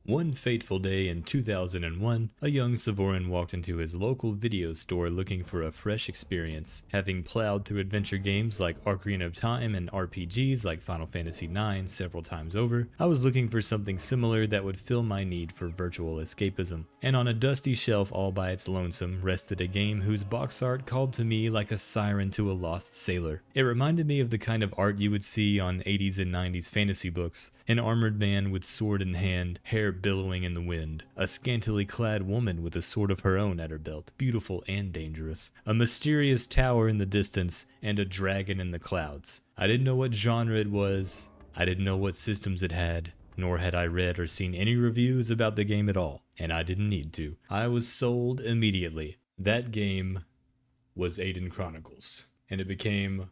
One fateful day in 2001, a young Sevoran walked into his local video store looking for a fresh experience. Having plowed through adventure games like Ocarina of Time and RPGs like Final Fantasy IX several times over, I was looking for something similar that would fill my need for virtual escapism. And on a dusty shelf all by its lonesome rested a game whose box art called to me like a siren to a lost sailor. It reminded me of the kind of art you would see on 80s and 90s fantasy books. An armored man with sword in hand, hair billowing in the wind, a scantily clad woman with a sword of her own at her belt, beautiful and dangerous, a mysterious tower in the distance, and a dragon in the clouds. I didn't know what genre it was, I didn't know what systems it had, nor had I read or seen any reviews about the game at all, and I didn't need to. I was sold immediately. That game was Aidyn Chronicles, and it became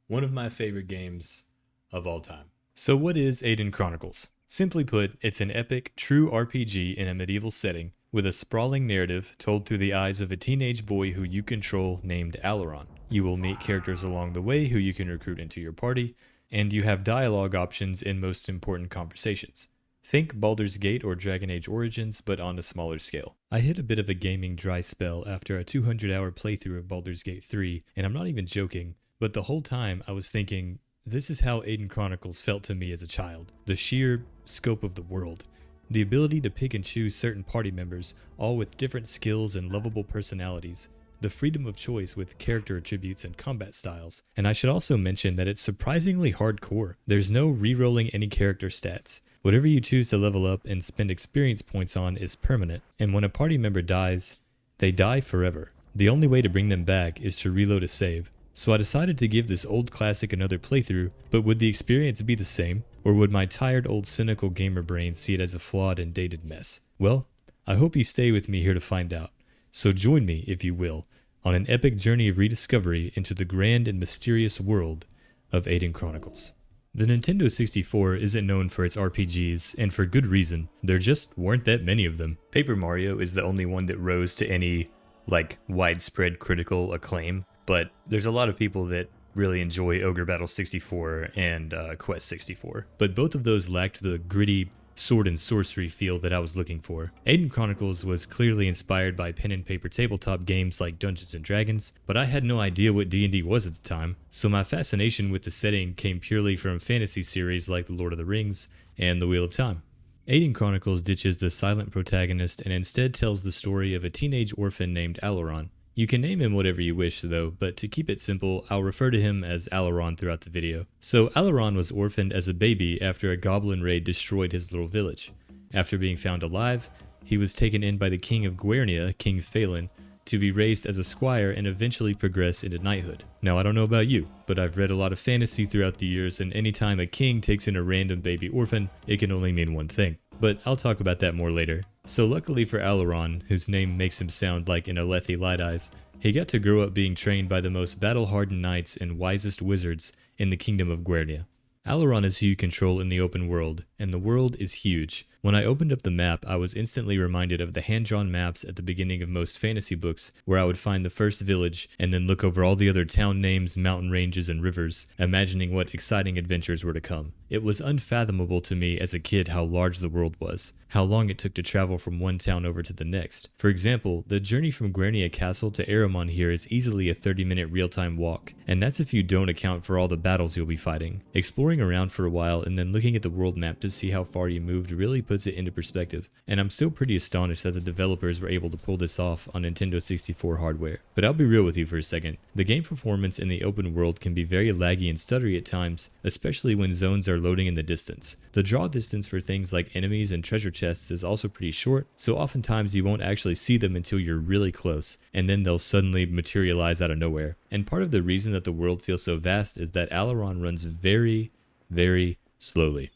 one of my favorite games of all time. So what is Aidyn Chronicles? Simply put, it's an epic, true RPG in a medieval setting, with a sprawling narrative told through the eyes of a teenage boy who you control named Aileron. You will meet characters along the way who you can recruit into your party, and you have dialogue options in most important conversations. Think Baldur's Gate or Dragon Age Origins, but on a smaller scale. I hit a bit of a gaming dry spell after a 200-hour playthrough of Baldur's Gate 3, and I'm not even joking, but the whole time I was thinking, this is how Aidyn Chronicles felt to me as a child. The sheer scope of the world. The ability to pick and choose certain party members, all with different skills and lovable personalities. The freedom of choice with character attributes and combat styles. And I should also mention that it's surprisingly hardcore. There's no re-rolling any character stats. Whatever you choose to level up and spend experience points on is permanent. And when a party member dies, they die forever. The only way to bring them back is to reload a save. So I decided to give this old classic another playthrough, but would the experience be the same? Or would my tired old cynical gamer brain see it as a flawed and dated mess? Well, I hope you stay with me here to find out. So join me, if you will, on an epic journey of rediscovery into the grand and mysterious world of Aidyn Chronicles. The Nintendo 64 isn't known for its RPGs, and for good reason. There just weren't that many of them. Paper Mario is the only one that rose to any, widespread critical acclaim. But there's a lot of people that really enjoy Ogre Battle 64 and Quest 64. But both of those lacked the gritty sword and sorcery feel that I was looking for. Aidyn Chronicles was clearly inspired by pen and paper tabletop games like Dungeons & Dragons, but I had no idea what D&D was at the time, so my fascination with the setting came purely from fantasy series like The Lord of the Rings and The Wheel of Time. Aidyn Chronicles ditches the silent protagonist and instead tells the story of a teenage orphan named Aileron. You can name him whatever you wish though, but to keep it simple, I'll refer to him as Aileron throughout the video. So Aileron was orphaned as a baby after a goblin raid destroyed his little village. After being found alive, he was taken in by the king of Guernia, King Phelan, to be raised as a squire and eventually progress into knighthood. Now I don't know about you, but I've read a lot of fantasy throughout the years, and anytime a king takes in a random baby orphan, it can only mean one thing. But I'll talk about that more later. So luckily for Aileron, whose name makes him sound like an Alethi Light Eyes, he got to grow up being trained by the most battle-hardened knights and wisest wizards in the kingdom of Guernia. Aileron is who you control in the open world, and the world is huge. When I opened up the map, I was instantly reminded of the hand-drawn maps at the beginning of most fantasy books, where I would find the first village and then look over all the other town names, mountain ranges, and rivers, imagining what exciting adventures were to come. It was unfathomable to me as a kid how large the world was, how long it took to travel from one town over to the next. For example, the journey from Guernia Castle to Aramon here is easily a 30-minute real-time walk, and that's if you don't account for all the battles you'll be fighting. Exploring around for a while and then looking at the world map to see how far you moved really puts it into perspective, and I'm still pretty astonished that the developers were able to pull this off on Nintendo 64 hardware. But I'll be real with you for a second. The game performance in the open world can be very laggy and stuttery at times, especially when zones are loading in the distance. The draw distance for things like enemies and treasure chests is also pretty short, so oftentimes you won't actually see them until you're really close, and then they'll suddenly materialize out of nowhere. And part of the reason that the world feels so vast is that Aileron runs very slowly.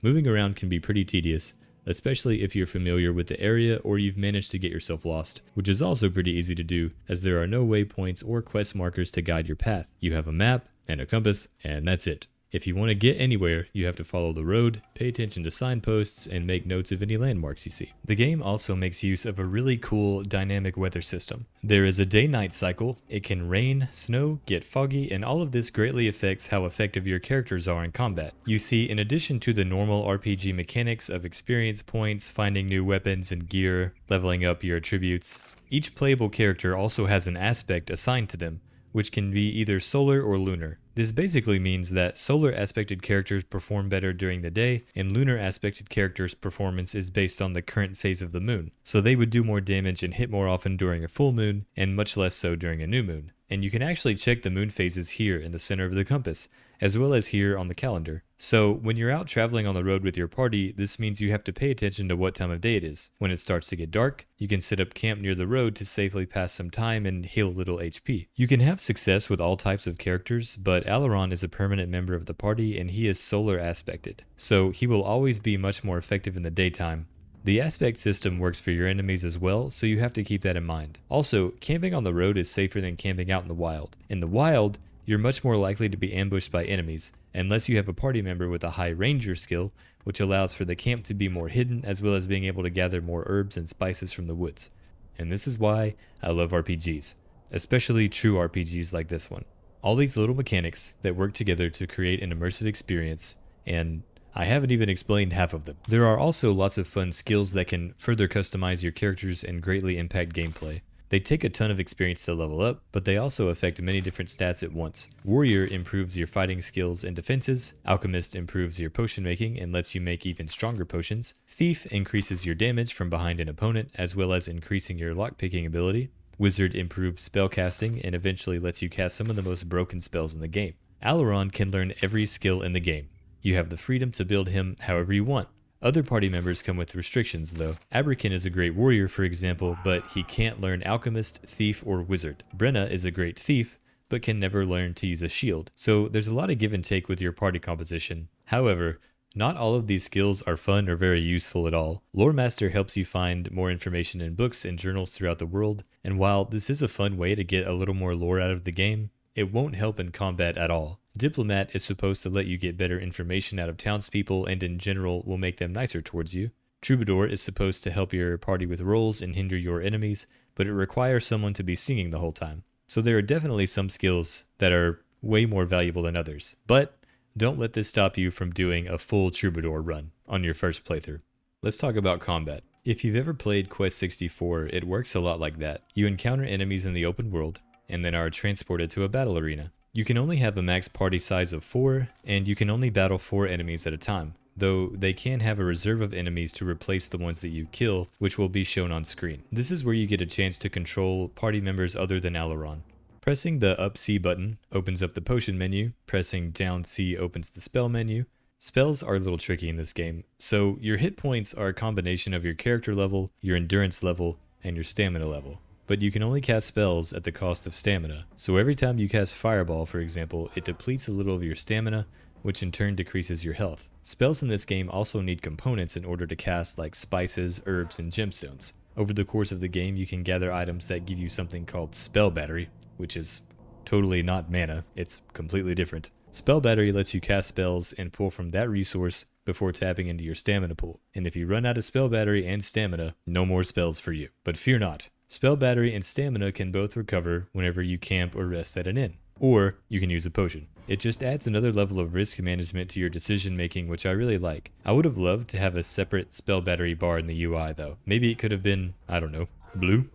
Moving around can be pretty tedious, especially if you're familiar with the area or you've managed to get yourself lost, which is also pretty easy to do as there are no waypoints or quest markers to guide your path. You have a map and a compass, and that's it. If you want to get anywhere, you have to follow the road, pay attention to signposts, and make notes of any landmarks you see. The game also makes use of a really cool dynamic weather system. There is a day-night cycle, it can rain, snow, get foggy, and all of this greatly affects how effective your characters are in combat. You see, in addition to the normal RPG mechanics of experience points, finding new weapons and gear, leveling up your attributes, each playable character also has an aspect assigned to them, which can be either solar or lunar. This basically means that solar aspected characters perform better during the day, and lunar aspected characters' performance is based on the current phase of the moon. So they would do more damage and hit more often during a full moon, and much less so during a new moon. And you can actually check the moon phases here in the center of the compass, as well as here on the calendar. So when you're out traveling on the road with your party, this means you have to pay attention to what time of day it is. When it starts to get dark, you can set up camp near the road to safely pass some time and heal a little HP. You can have success with all types of characters, but Aileron is a permanent member of the party and he is solar aspected, so he will always be much more effective in the daytime. The aspect system works for your enemies as well, so you have to keep that in mind. Also, camping on the road is safer than camping out in the wild. In the wild, you're much more likely to be ambushed by enemies, unless you have a party member with a high ranger skill, which allows for the camp to be more hidden as well as being able to gather more herbs and spices from the woods. And this is why I love RPGs, especially true RPGs like this one. All these little mechanics that work together to create an immersive experience, and I haven't even explained half of them. There are also lots of fun skills that can further customize your characters and greatly impact gameplay. They take a ton of experience to level up, but they also affect many different stats at once. Warrior improves your fighting skills and defenses. Alchemist improves your potion making and lets you make even stronger potions. Thief increases your damage from behind an opponent, as well as increasing your lockpicking ability. Wizard improves spellcasting and eventually lets you cast some of the most broken spells in the game. Aileron can learn every skill in the game. You have the freedom to build him however you want. Other party members come with restrictions though. Abrakin is a great warrior, for example, but he can't learn alchemist, thief, or wizard. Brenna is a great thief, but can never learn to use a shield. So there's a lot of give and take with your party composition. However, not all of these skills are fun or very useful at all. Loremaster helps you find more information in books and journals throughout the world, and while this is a fun way to get a little more lore out of the game, it won't help in combat at all. Diplomat is supposed to let you get better information out of townspeople and in general will make them nicer towards you. Troubadour is supposed to help your party with rolls and hinder your enemies, but it requires someone to be singing the whole time. So there are definitely some skills that are way more valuable than others, but don't let this stop you from doing a full Troubadour run on your first playthrough. Let's talk about combat. If you've ever played Quest 64, it works a lot like that. You encounter enemies in the open world, and then are transported to a battle arena. You can only have a max party size of 4, and you can only battle 4 enemies at a time, though they can have a reserve of enemies to replace the ones that you kill, which will be shown on screen. This is where you get a chance to control party members other than Aileron. Pressing the up C button opens up the potion menu, pressing down C opens the spell menu. Spells are a little tricky in this game, so your hit points are a combination of your character level, your endurance level, and your stamina level. But you can only cast spells at the cost of stamina. So every time you cast Fireball, for example, it depletes a little of your stamina, which in turn decreases your health. Spells in this game also need components in order to cast, like spices, herbs, and gemstones. Over the course of the game, you can gather items that give you something called Spell Battery, which is totally not mana, it's completely different. Spell Battery lets you cast spells and pull from that resource before tapping into your stamina pool. And if you run out of Spell Battery and stamina, no more spells for you. But fear not. Spell Battery and stamina can both recover whenever you camp or rest at an inn, or you can use a potion. It just adds another level of risk management to your decision making, which I really like. I would have loved to have a separate Spell Battery bar in the UI though. Maybe it could have been, I don't know, blue?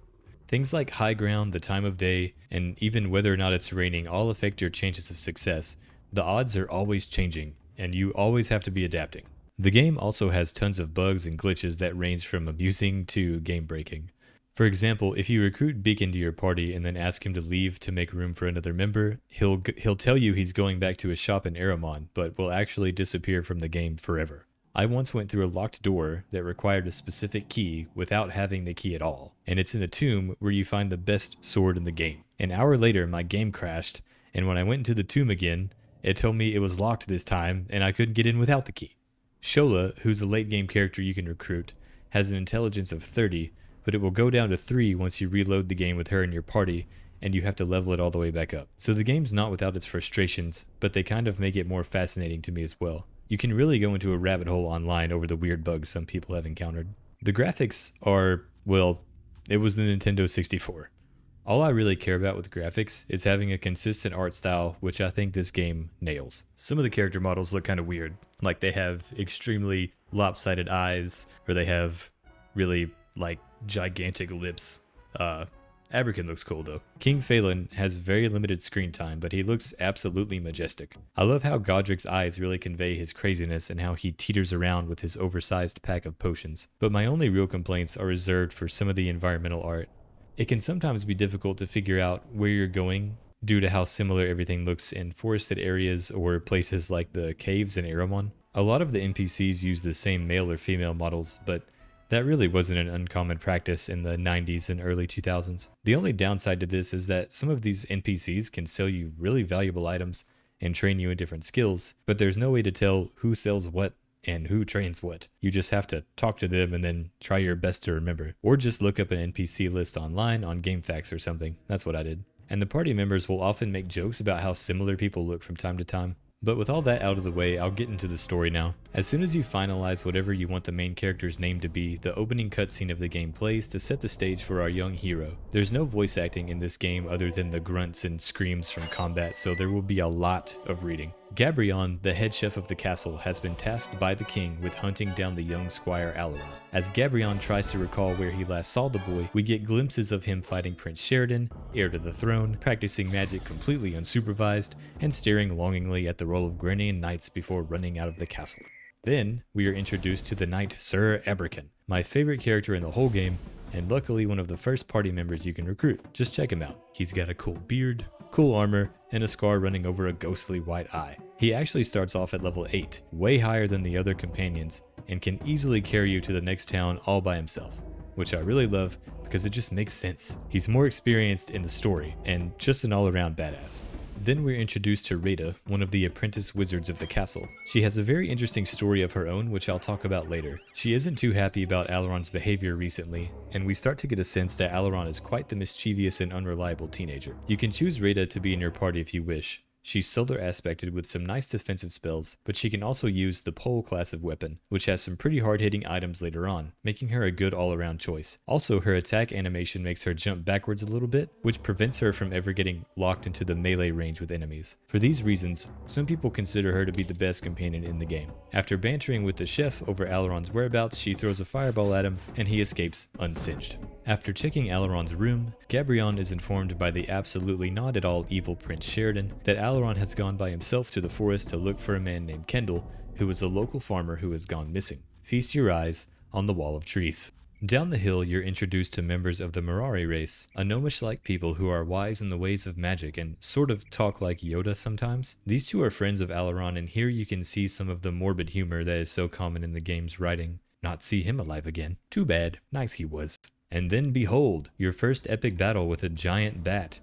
Things like high ground, the time of day, and even whether or not it's raining all affect your chances of success. The odds are always changing, and you always have to be adapting. The game also has tons of bugs and glitches that range from amusing to game breaking. For example, if you recruit Beacon to your party and then ask him to leave to make room for another member, he'll tell you he's going back to his shop in Aramon, but will actually disappear from the game forever. I once went through a locked door that required a specific key without having the key at all, and it's in a tomb where you find the best sword in the game. An hour later, my game crashed, and when I went into the tomb again, it told me it was locked this time and I couldn't get in without the key. Shola, who's a late game character you can recruit, has an intelligence of 30, but it will go down to 3 once you reload the game with her in your party, and you have to level it all the way back up. So the game's not without its frustrations, but they kind of make it more fascinating to me as well. You can really go into a rabbit hole online over the weird bugs some people have encountered. The graphics are, well, it was the Nintendo 64. All I really care about with graphics is having a consistent art style, which I think this game nails. Some of the character models look kind of weird, like they have extremely lopsided eyes, or they have really, like, gigantic lips. Abrakan looks cool though. King Phelan has very limited screen time, but he looks absolutely majestic. I love how Godric's eyes really convey his craziness and how he teeters around with his oversized pack of potions. But my only real complaints are reserved for some of the environmental art. It can sometimes be difficult to figure out where you're going due to how similar everything looks in forested areas or places like the caves in Aramon. A lot of the NPCs use the same male or female models, but that really wasn't an uncommon practice in the 90s and early 2000s. The only downside to this is that some of these NPCs can sell you really valuable items and train you in different skills, but there's no way to tell who sells what and who trains what. You just have to talk to them and then try your best to remember. Or just look up an NPC list online on GameFAQs or something. That's what I did. And the party members will often make jokes about how similar people look from time to time. But with all that out of the way, I'll get into the story now. As soon as you finalize whatever you want the main character's name to be, the opening cutscene of the game plays to set the stage for our young hero. There's no voice acting in this game other than the grunts and screams from combat, so there will be a lot of reading. Gabrion, the head chef of the castle, has been tasked by the king with hunting down the young squire Alaron. As Gabrion tries to recall where he last saw the boy, we get glimpses of him fighting Prince Sheridan, heir to the throne, practicing magic completely unsupervised, and staring longingly at the roll of Grenian knights before running out of the castle. Then, we are introduced to the knight Sir Abrakan, my favorite character in the whole game, and luckily one of the first party members you can recruit. Just check him out. He's got a cool beard, cool armor, and a scar running over a ghostly white eye. He actually starts off at level 8, way higher than the other companions, and can easily carry you to the next town all by himself, which I really love because it just makes sense. He's more experienced in the story, and just an all-around badass. Then we're introduced to Rada, one of the apprentice wizards of the castle. She has a very interesting story of her own, which I'll talk about later. She isn't too happy about Alaron's behavior recently, and we start to get a sense that Alaron is quite the mischievous and unreliable teenager. You can choose Rada to be in your party if you wish. She's solar aspected with some nice defensive spells, but she can also use the pole class of weapon, which has some pretty hard-hitting items later on, making her a good all-around choice. Also, her attack animation makes her jump backwards a little bit, which prevents her from ever getting locked into the melee range with enemies. For these reasons, some people consider her to be the best companion in the game. After bantering with the chef over Alaron's whereabouts, she throws a fireball at him, and he escapes unsinged. After checking Alaron's room, Gabrion is informed by the absolutely not at all evil Prince Sheridan that Alaron has gone by himself to the forest to look for a man named Kendall, who is a local farmer who has gone missing. Feast your eyes on the wall of trees. Down the hill, you're introduced to members of the Mirari race, a gnomish-like people who are wise in the ways of magic and sort of talk like Yoda sometimes. These two are friends of Alaron, and here you can see some of the morbid humor that is so common in the game's writing. Not see him alive again. Too bad. Nice he was. And then behold, your first epic battle with a giant bat.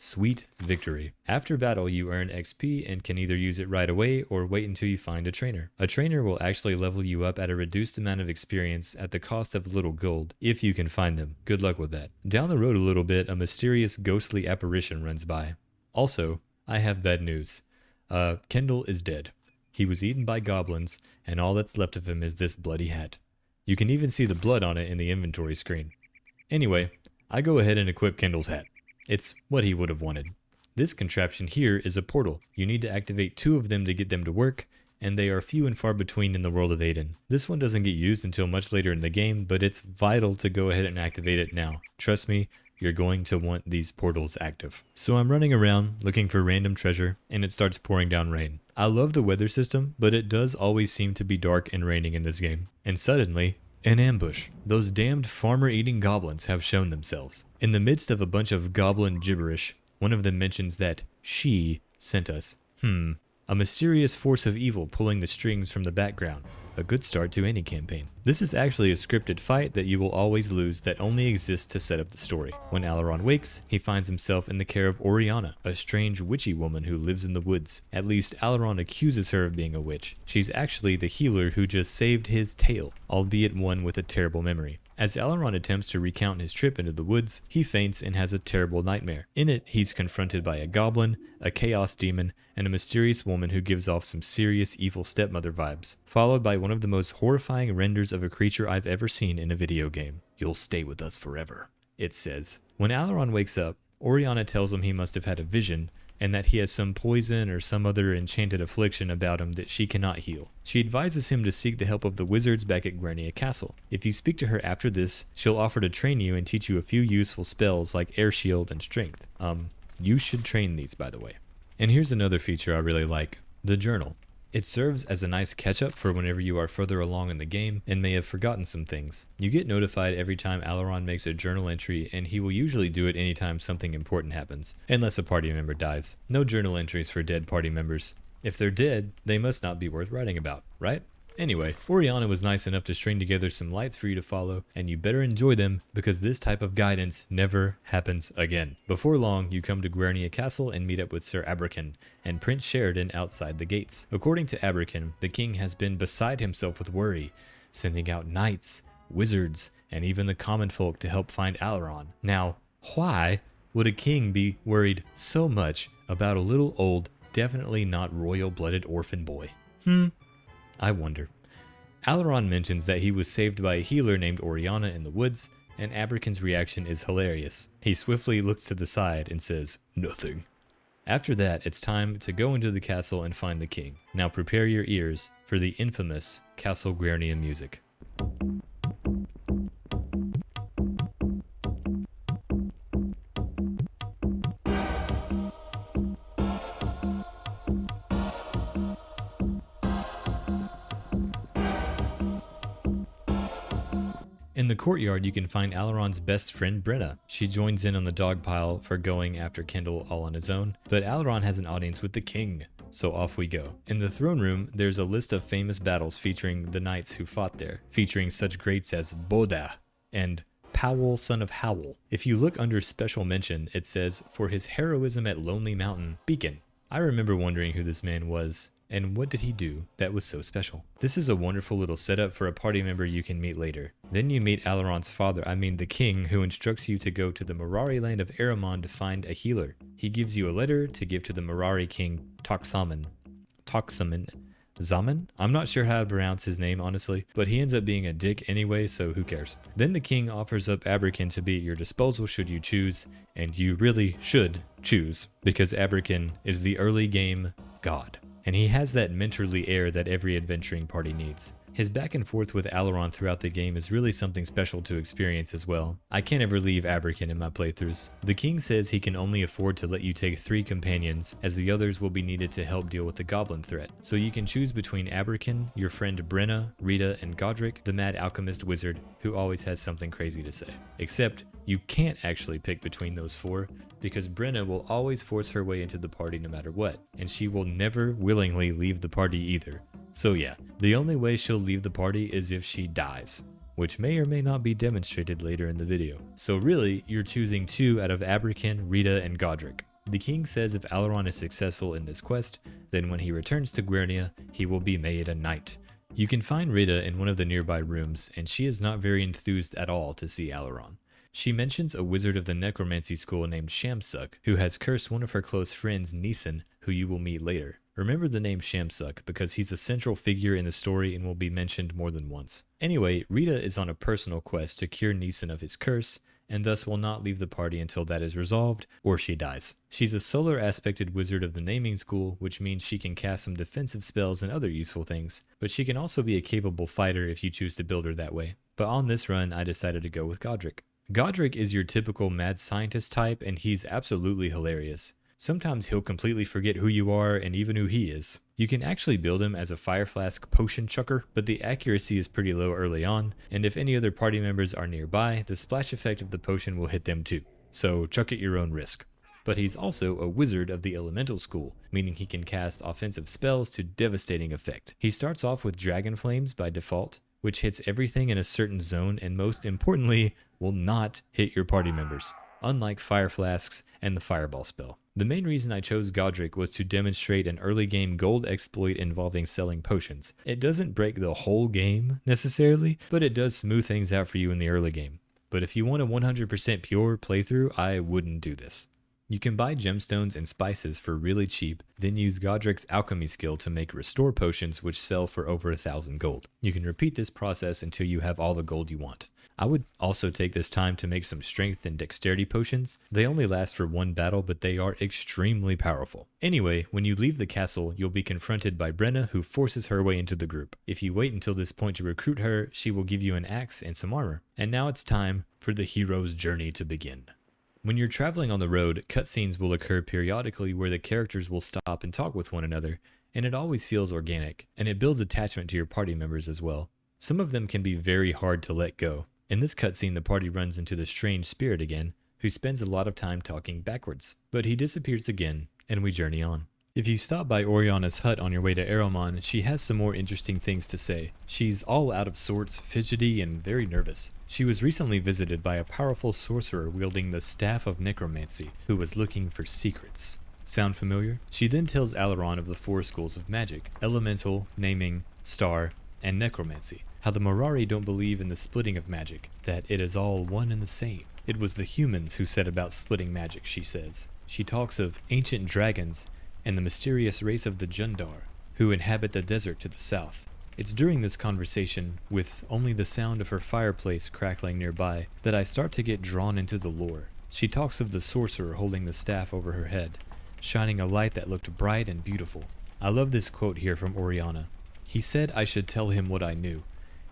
Sweet victory. After battle, you earn XP and can either use it right away or wait until you find a trainer. A trainer will actually level you up at a reduced amount of experience at the cost of little gold, if you can find them. Good luck with that. Down the road a little bit, a mysterious ghostly apparition runs by. Also, I have bad news. Kendall is dead. He was eaten by goblins, and all that's left of him is this bloody hat. You can even see the blood on it in the inventory screen. Anyway, I go ahead and equip Kendall's hat. It's what he would have wanted. This contraption here is a portal. You need to activate 2 of them to get them to work, and they are few and far between in the world of Aidyn. This one doesn't get used until much later in the game, but it's vital to go ahead and activate it now. Trust me, you're going to want these portals active. So I'm running around looking for random treasure, and it starts pouring down rain. I love the weather system, but it does always seem to be dark and raining in this game. And suddenly, an ambush. Those damned farmer-eating goblins have shown themselves. In the midst of a bunch of goblin gibberish, one of them mentions that she sent us. a mysterious force of evil pulling the strings from the background. A good start to any campaign. This is actually a scripted fight that you will always lose that only exists to set up the story. When Aileron wakes, he finds himself in the care of Oriana, a strange witchy woman who lives in the woods. At least Aileron accuses her of being a witch. She's actually the healer who just saved his tail, albeit one with a terrible memory. As Aileron attempts to recount his trip into the woods, he faints and has a terrible nightmare. In it, he's confronted by a goblin, a chaos demon, and a mysterious woman who gives off some serious evil stepmother vibes, followed by one of the most horrifying renders of a creature I've ever seen in a video game. "You'll stay with us forever," it says. When Aileron wakes up, Oriana tells him he must have had a vision, and that he has some poison or some other enchanted affliction about him that she cannot heal. She advises him to seek the help of the wizards back at Guernia Castle. If you speak to her after this, she'll offer to train you and teach you a few useful spells like Air Shield and Strength. You should train these, by the way. And here's another feature I really like, the journal. It serves as a nice catch-up for whenever you are further along in the game and may have forgotten some things. You get notified every time Aileron makes a journal entry, and he will usually do it anytime something important happens, unless a party member dies. No journal entries for dead party members. If they're dead, they must not be worth writing about, right? Anyway, Oriana was nice enough to string together some lights for you to follow, and you better enjoy them because this type of guidance never happens again. Before long, you come to Guernia Castle and meet up with Sir Abrakan and Prince Sheridan outside the gates. According to Abrakan, the king has been beside himself with worry, sending out knights, wizards, and even the common folk to help find Aileron. Now, why would a king be worried so much about a little old, definitely not royal-blooded orphan boy? I wonder. Aileron mentions that he was saved by a healer named Oriana in the woods, and Abrakan's reaction is hilarious. He swiftly looks to the side and says, "Nothing." After that, it's time to go into the castle and find the king. Now prepare your ears for the infamous Castle Guernia music. In the courtyard, you can find Aileron's best friend, Brenna. She joins in on the dog pile for going after Kendall all on his own, but Aileron has an audience with the king, so off we go. In the throne room, there's a list of famous battles featuring the knights who fought there, featuring such greats as Boda and Powell, son of Howell. If you look under special mention, it says, "For his heroism at Lonely Mountain, Beacon." I remember wondering who this man was, and what did he do that was so special? This is a wonderful little setup for a party member you can meet later. Then you meet Aileron's father, the king, who instructs you to go to the Mirari land of Aramon to find a healer. He gives you a letter to give to the Mirari king, Toxamen. Zaman? I'm not sure how to pronounce his name, honestly, but he ends up being a dick anyway, so who cares? Then the king offers up Abrakan to be at your disposal should you choose, and you really should choose, because Abrakan is the early game god, and he has that mentorly air that every adventuring party needs. His back and forth with Aileron throughout the game is really something special to experience as well. I can't ever leave Abrakan in my playthroughs. The king says he can only afford to let you take 3 companions, as the others will be needed to help deal with the goblin threat. So you can choose between Abrakan, your friend Brenna, Rita, and Godric, the mad alchemist wizard, who always has something crazy to say. Except, you can't actually pick between those 4, because Brenna will always force her way into the party no matter what, and she will never willingly leave the party either. So yeah, the only way she'll leave the party is if she dies, which may or may not be demonstrated later in the video. So really, you're choosing 2 out of Abrakan, Rita, and Godric. The king says if Aileron is successful in this quest, then when he returns to Guernia, he will be made a knight. You can find Rita in one of the nearby rooms, and she is not very enthused at all to see Aileron. She mentions a wizard of the necromancy school named Shamsuk, who has cursed one of her close friends, Neeson, who you will meet later. Remember the name Shamsuk because he's a central figure in the story and will be mentioned more than once. Anyway, Rita is on a personal quest to cure Neeson of his curse, and thus will not leave the party until that is resolved, or she dies. She's a solar aspected wizard of the naming school, which means she can cast some defensive spells and other useful things, but she can also be a capable fighter if you choose to build her that way. But on this run, I decided to go with Godric. Godric is your typical mad scientist type, and he's absolutely hilarious. Sometimes he'll completely forget who you are and even who he is. You can actually build him as a fire flask potion chucker, but the accuracy is pretty low early on, and if any other party members are nearby, the splash effect of the potion will hit them too. So chuck at your own risk. but he's also a wizard of the elemental school, meaning he can cast offensive spells to devastating effect. He starts off with Dragon Flames by default, which hits everything in a certain zone and most importantly, will not hit your party members, unlike Fire Flasks and the Fireball spell. The main reason I chose Godric was to demonstrate an early game gold exploit involving selling potions. It doesn't break the whole game necessarily, but it does smooth things out for you in the early game. But if you want a 100% pure playthrough, I wouldn't do this. You can buy gemstones and spices for really cheap, then use Godric's alchemy skill to make restore potions which sell for over 1,000 gold. You can repeat this process until you have all the gold you want. I would also take this time to make some strength and dexterity potions. They only last for one battle, but they are extremely powerful. Anyway, when you leave the castle, you'll be confronted by Brenna, who forces her way into the group. If you wait until this point to recruit her, she will give you an axe and some armor. And now it's time for the hero's journey to begin. When you're traveling on the road, cutscenes will occur periodically where the characters will stop and talk with one another, and it always feels organic, and it builds attachment to your party members as well. Some of them can be very hard to let go. In this cutscene, the party runs into the strange spirit again, who spends a lot of time talking backwards. But he disappears again, and we journey on. If you stop by Oriana's hut on your way to Aramon, she has some more interesting things to say. She's all out of sorts, fidgety, and very nervous. She was recently visited by a powerful sorcerer wielding the Staff of Necromancy, who was looking for secrets. Sound familiar? She then tells Alaron of the 4 schools of magic: Elemental, Naming, Star, and Necromancy. How the Morari don't believe in the splitting of magic, that it is all one and the same. It was the humans who set about splitting magic, she says. She talks of ancient dragons and the mysterious race of the Jundar, who inhabit the desert to the south. It's during this conversation, with only the sound of her fireplace crackling nearby, that I start to get drawn into the lore. She talks of the sorcerer holding the staff over her head, shining a light that looked bright and beautiful. I love this quote here from Oriana. He said I should tell him what I knew,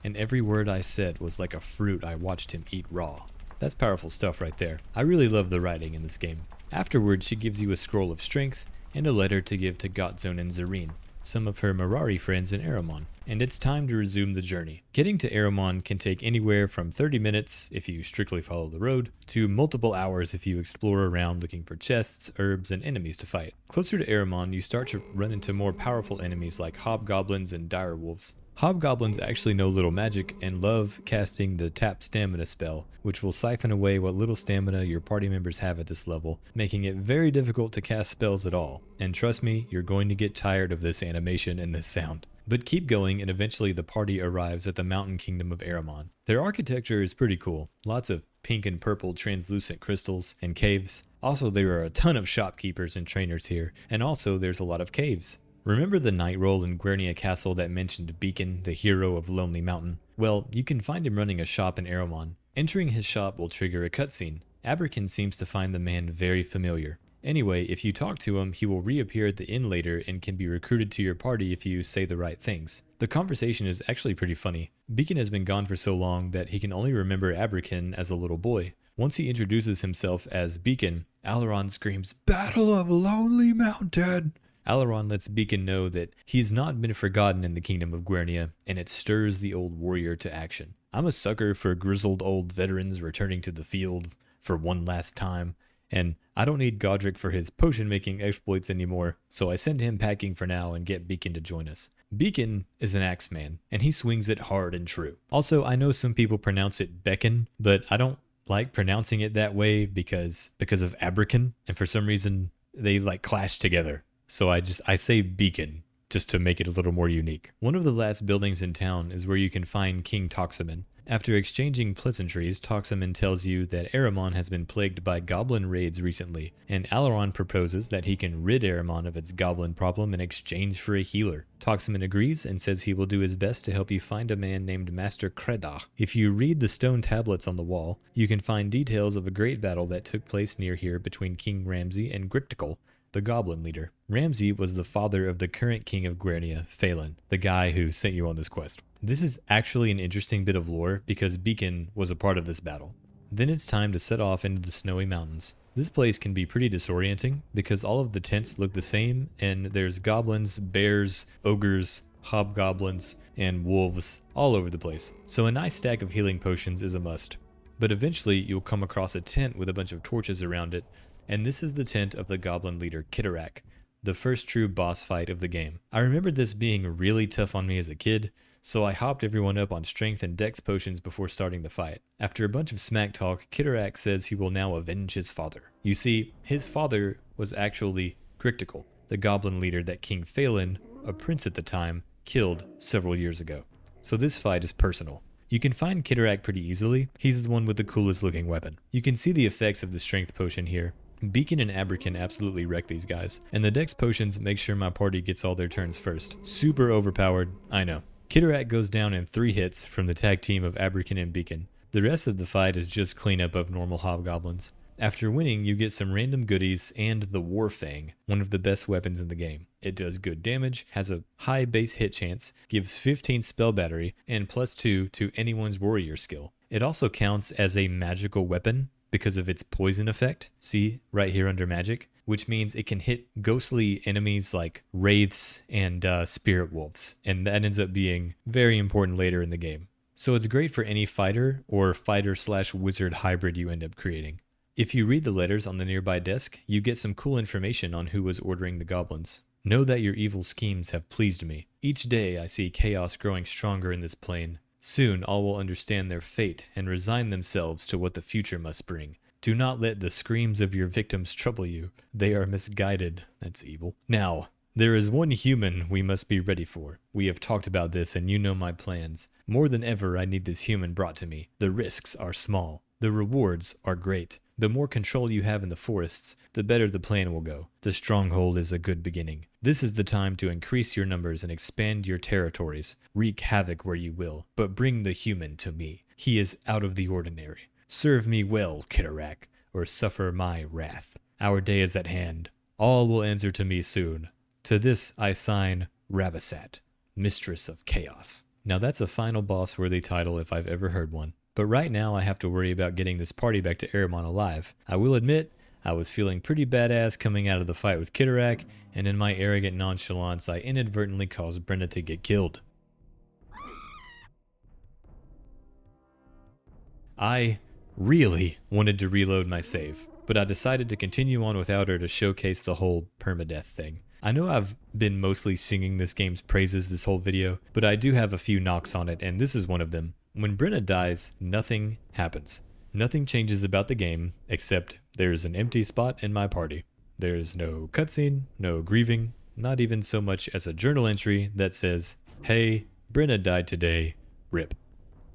and every word I said was like a fruit I watched him eat raw. That's powerful stuff right there. I really love the writing in this game. Afterwards, she gives you a scroll of strength and a letter to give to Gotzone and Zareen, some of her Morari friends in Aramon, and it's time to resume the journey. Getting to Aramon can take anywhere from 30 minutes if you strictly follow the road, to multiple hours if you explore around looking for chests, herbs, and enemies to fight. Closer to Aramon, you start to run into more powerful enemies like hobgoblins and direwolves. Hobgoblins actually know little magic and love casting the tap stamina spell, which will siphon away what little stamina your party members have at this level, making it very difficult to cast spells at all. And trust me, you're going to get tired of this animation and this sound. But keep going, and eventually the party arrives at the mountain kingdom of Aramon. Their architecture is pretty cool. Lots of pink and purple translucent crystals and caves. Also, there are a ton of shopkeepers and trainers here, and also there's a lot of caves. Remember the night roll in Guernia Castle that mentioned Beacon, the hero of Lonely Mountain? Well, you can find him running a shop in Aramon. Entering his shop will trigger a cutscene. Abrakan seems to find the man very familiar. Anyway, if you talk to him, he will reappear at the inn later and can be recruited to your party if you say the right things. The conversation is actually pretty funny. Beacon has been gone for so long that he can only remember Abrakan as a little boy. Once he introduces himself as Beacon, Alaron screams, "Battle of Lonely Mountain!" Alaron lets Beacon know that he's not been forgotten in the kingdom of Guernia, and it stirs the old warrior to action. I'm a sucker for grizzled old veterans returning to the field for one last time, and I don't need Godric for his potion-making exploits anymore, so I send him packing for now and get Beacon to join us. Beacon is an axeman, and he swings it hard and true. Also, I know some people pronounce it Beacon, but I don't like pronouncing it that way because of Abrakan, and for some reason they like clash together. So I say Beacon just to make it a little more unique. One of the last buildings in town is where you can find King Toxaman. After exchanging pleasantries, Toxaman tells you that Aramon has been plagued by goblin raids recently, and Alaron proposes that he can rid Aramon of its goblin problem in exchange for a healer. Toxaman agrees and says he will do his best to help you find a man named Master Kredah. If you read the stone tablets on the wall, you can find details of a great battle that took place near here between King Ramsey and Griptical, the goblin leader. Ramsey was the father of the current king of Guernia, Phelan, the guy who sent you on this quest. This is actually an interesting bit of lore because Beacon was a part of this battle. Then it's time to set off into the snowy mountains. This place can be pretty disorienting because all of the tents look the same and there's goblins, bears, ogres, hobgoblins, and wolves all over the place. So a nice stack of healing potions is a must. But eventually you'll come across a tent with a bunch of torches around it, and this is the tent of the goblin leader Kitterak, the first true boss fight of the game. I remember this being really tough on me as a kid, so I hopped everyone up on strength and dex potions before starting the fight. After a bunch of smack talk, Kitterak says he will now avenge his father. You see, his father was actually Critical, the goblin leader that King Phelan, a prince at the time, killed several years ago. So this fight is personal. You can find Kitterak pretty easily. He's the one with the coolest looking weapon. You can see the effects of the strength potion here. Beacon and Abrakan absolutely wreck these guys, and the dex potions make sure my party gets all their turns first. Super overpowered, I know. Kitterak goes down in 3 hits from the tag team of Abrakan and Beacon. The rest of the fight is just cleanup of normal hobgoblins. After winning, you get some random goodies and the War Fang, one of the best weapons in the game. It does good damage, has a high base hit chance, gives 15 spell battery, and +2 to anyone's warrior skill. It also counts as a magical weapon because of its poison effect, see right here under magic, which means it can hit ghostly enemies like wraiths and spirit wolves, and that ends up being very important later in the game. So it's great for any fighter or fighter/wizard hybrid you end up creating. If you read the letters on the nearby desk, you get some cool information on who was ordering the goblins. Know that your evil schemes have pleased me. Each day I see chaos growing stronger in this plane. Soon all will understand their fate and resign themselves to what the future must bring. Do not let the screams of your victims trouble you. They are misguided. That's evil. Now, there is one human we must be ready for. We have talked about this and you know my plans. More than ever I need this human brought to me. The risks are small. The rewards are great. The more control you have in the forests, the better the plan will go. The stronghold is a good beginning. This is the time to increase your numbers and expand your territories. Wreak havoc where you will, but bring the human to me. He is out of the ordinary. Serve me well, Kitterak, or suffer my wrath. Our day is at hand. All will answer to me soon. To this I sign Rabasat, Mistress of Chaos. Now that's a final boss-worthy title if I've ever heard one. But right now I have to worry about getting this party back to Aramon alive. I will admit, I was feeling pretty badass coming out of the fight with Kitterak, and in my arrogant nonchalance I inadvertently caused Brenda to get killed. I really wanted to reload my save, but I decided to continue on without her to showcase the whole permadeath thing. I know I've been mostly singing this game's praises this whole video, but I do have a few knocks on it, and this is one of them. When Brenna dies, nothing happens. Nothing changes about the game, except there's an empty spot in my party. There's no cutscene, no grieving, not even so much as a journal entry that says, "Hey, Brenna died today, rip."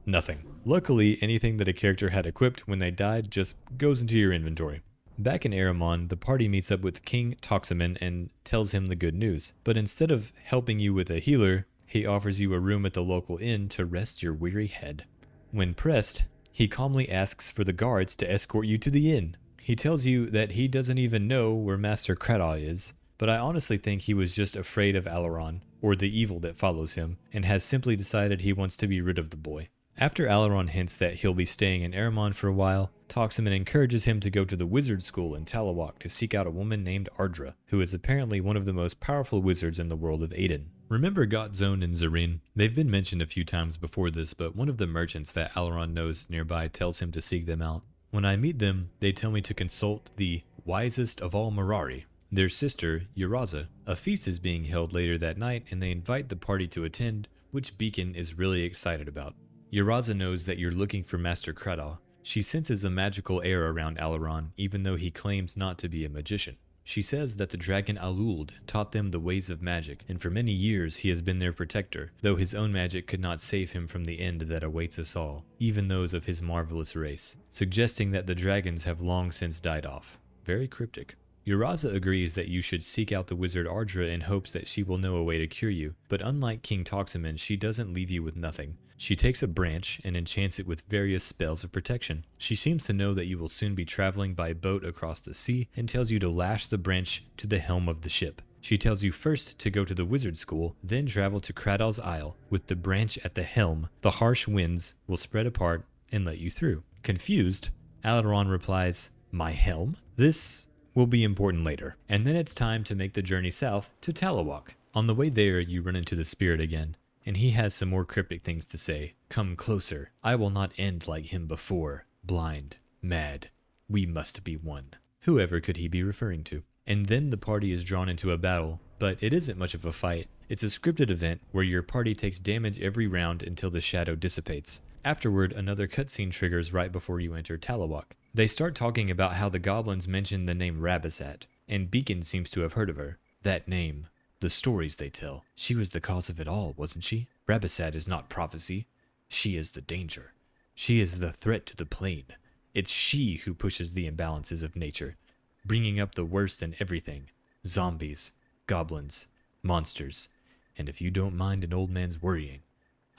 Nothing. Luckily, anything that a character had equipped when they died just goes into your inventory. Back in Aramon, the party meets up with King Toxaman and tells him the good news. But instead of helping you with a healer, he offers you a room at the local inn to rest your weary head. When pressed, he calmly asks for the guards to escort you to the inn. He tells you that he doesn't even know where Master Krataw is, but I honestly think he was just afraid of Alaron, or the evil that follows him, and has simply decided he wants to be rid of the boy. After Alaron hints that he'll be staying in Aramon for a while, Toxaman encourages him to go to the wizard school in Talawak to seek out a woman named Ardra, who is apparently one of the most powerful wizards in the world of Aidyn. Remember Gotzone and Zareen? They've been mentioned a few times before this, but one of the merchants that Alaron knows nearby tells him to seek them out. When I meet them, they tell me to consult the wisest of all Mirari, their sister, Uraza. A feast is being held later that night, and they invite the party to attend, which Beacon is really excited about. Uraza knows that you're looking for Master Krataw. She senses a magical air around Alaron, even though he claims not to be a magician. She says that the dragon Aluld taught them the ways of magic, and for many years he has been their protector, though his own magic could not save him from the end that awaits us all, even those of his marvelous race, suggesting that the dragons have long since died off. Very cryptic. Uraza agrees that you should seek out the wizard Ardra in hopes that she will know a way to cure you, but unlike King Toxaman, she doesn't leave you with nothing. She takes a branch and enchants it with various spells of protection. She seems to know that you will soon be traveling by boat across the sea and tells you to lash the branch to the helm of the ship. She tells you first to go to the wizard school, then travel to Krataw's Isle. With the branch at the helm, the harsh winds will spread apart and let you through. Confused, Alaron replies, "My helm? This will be important later." And then it's time to make the journey south to Talawak. On the way there, you run into the spirit again, and he has some more cryptic things to say. "Come closer. I will not end like him before. Blind. Mad. We must be one." Whoever could he be referring to? And then the party is drawn into a battle, but it isn't much of a fight. It's a scripted event where your party takes damage every round until the shadow dissipates. Afterward, another cutscene triggers right before you enter Talawak. They start talking about how the goblins mention the name Rabasat, and Beacon seems to have heard of her. That name. The stories they tell. She was the cause of it all, wasn't she? Rabasat is not prophecy. She is the danger. She is the threat to the plane. It's she who pushes the imbalances of nature, bringing up the worst in everything. Zombies, goblins, monsters. And if you don't mind an old man's worrying,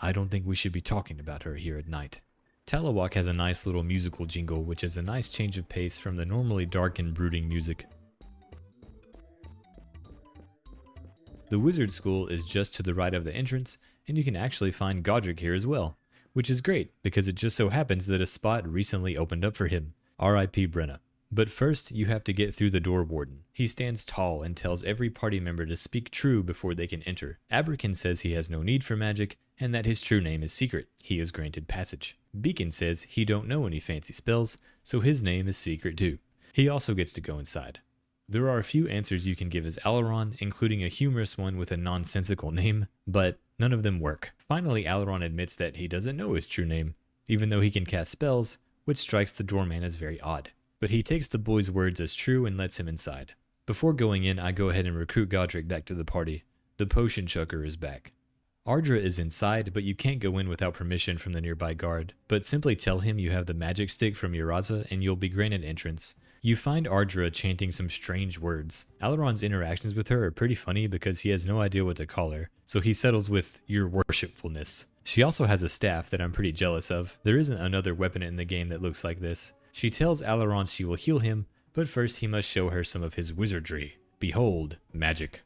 I don't think we should be talking about her here at night. Talawak has a nice little musical jingle, which is a nice change of pace from the normally dark and brooding music. The wizard school is just to the right of the entrance, and you can actually find Godric here as well, which is great because it just so happens that a spot recently opened up for him. R.I.P. Brenna. But first, you have to get through the door warden. He stands tall and tells every party member to speak true before they can enter. Abrakan says he has no need for magic, and that his true name is secret. He is granted passage. Beacon says he don't know any fancy spells, so his name is secret too. He also gets to go inside. There are a few answers you can give as Alaron, including a humorous one with a nonsensical name, but none of them work. Finally, Alaron admits that he doesn't know his true name, even though he can cast spells, which strikes the doorman as very odd. But he takes the boy's words as true and lets him inside. Before going in, I go ahead and recruit Godric back to the party. The potion chucker is back. Ardra is inside, but you can't go in without permission from the nearby guard. But simply tell him you have the magic stick from Uraza and you'll be granted entrance. You find Ardra chanting some strange words. Alaron's interactions with her are pretty funny because he has no idea what to call her, so he settles with your worshipfulness. She also has a staff that I'm pretty jealous of. There isn't another weapon in the game that looks like this. She tells Alaron she will heal him, but first he must show her some of his wizardry. Behold, magic.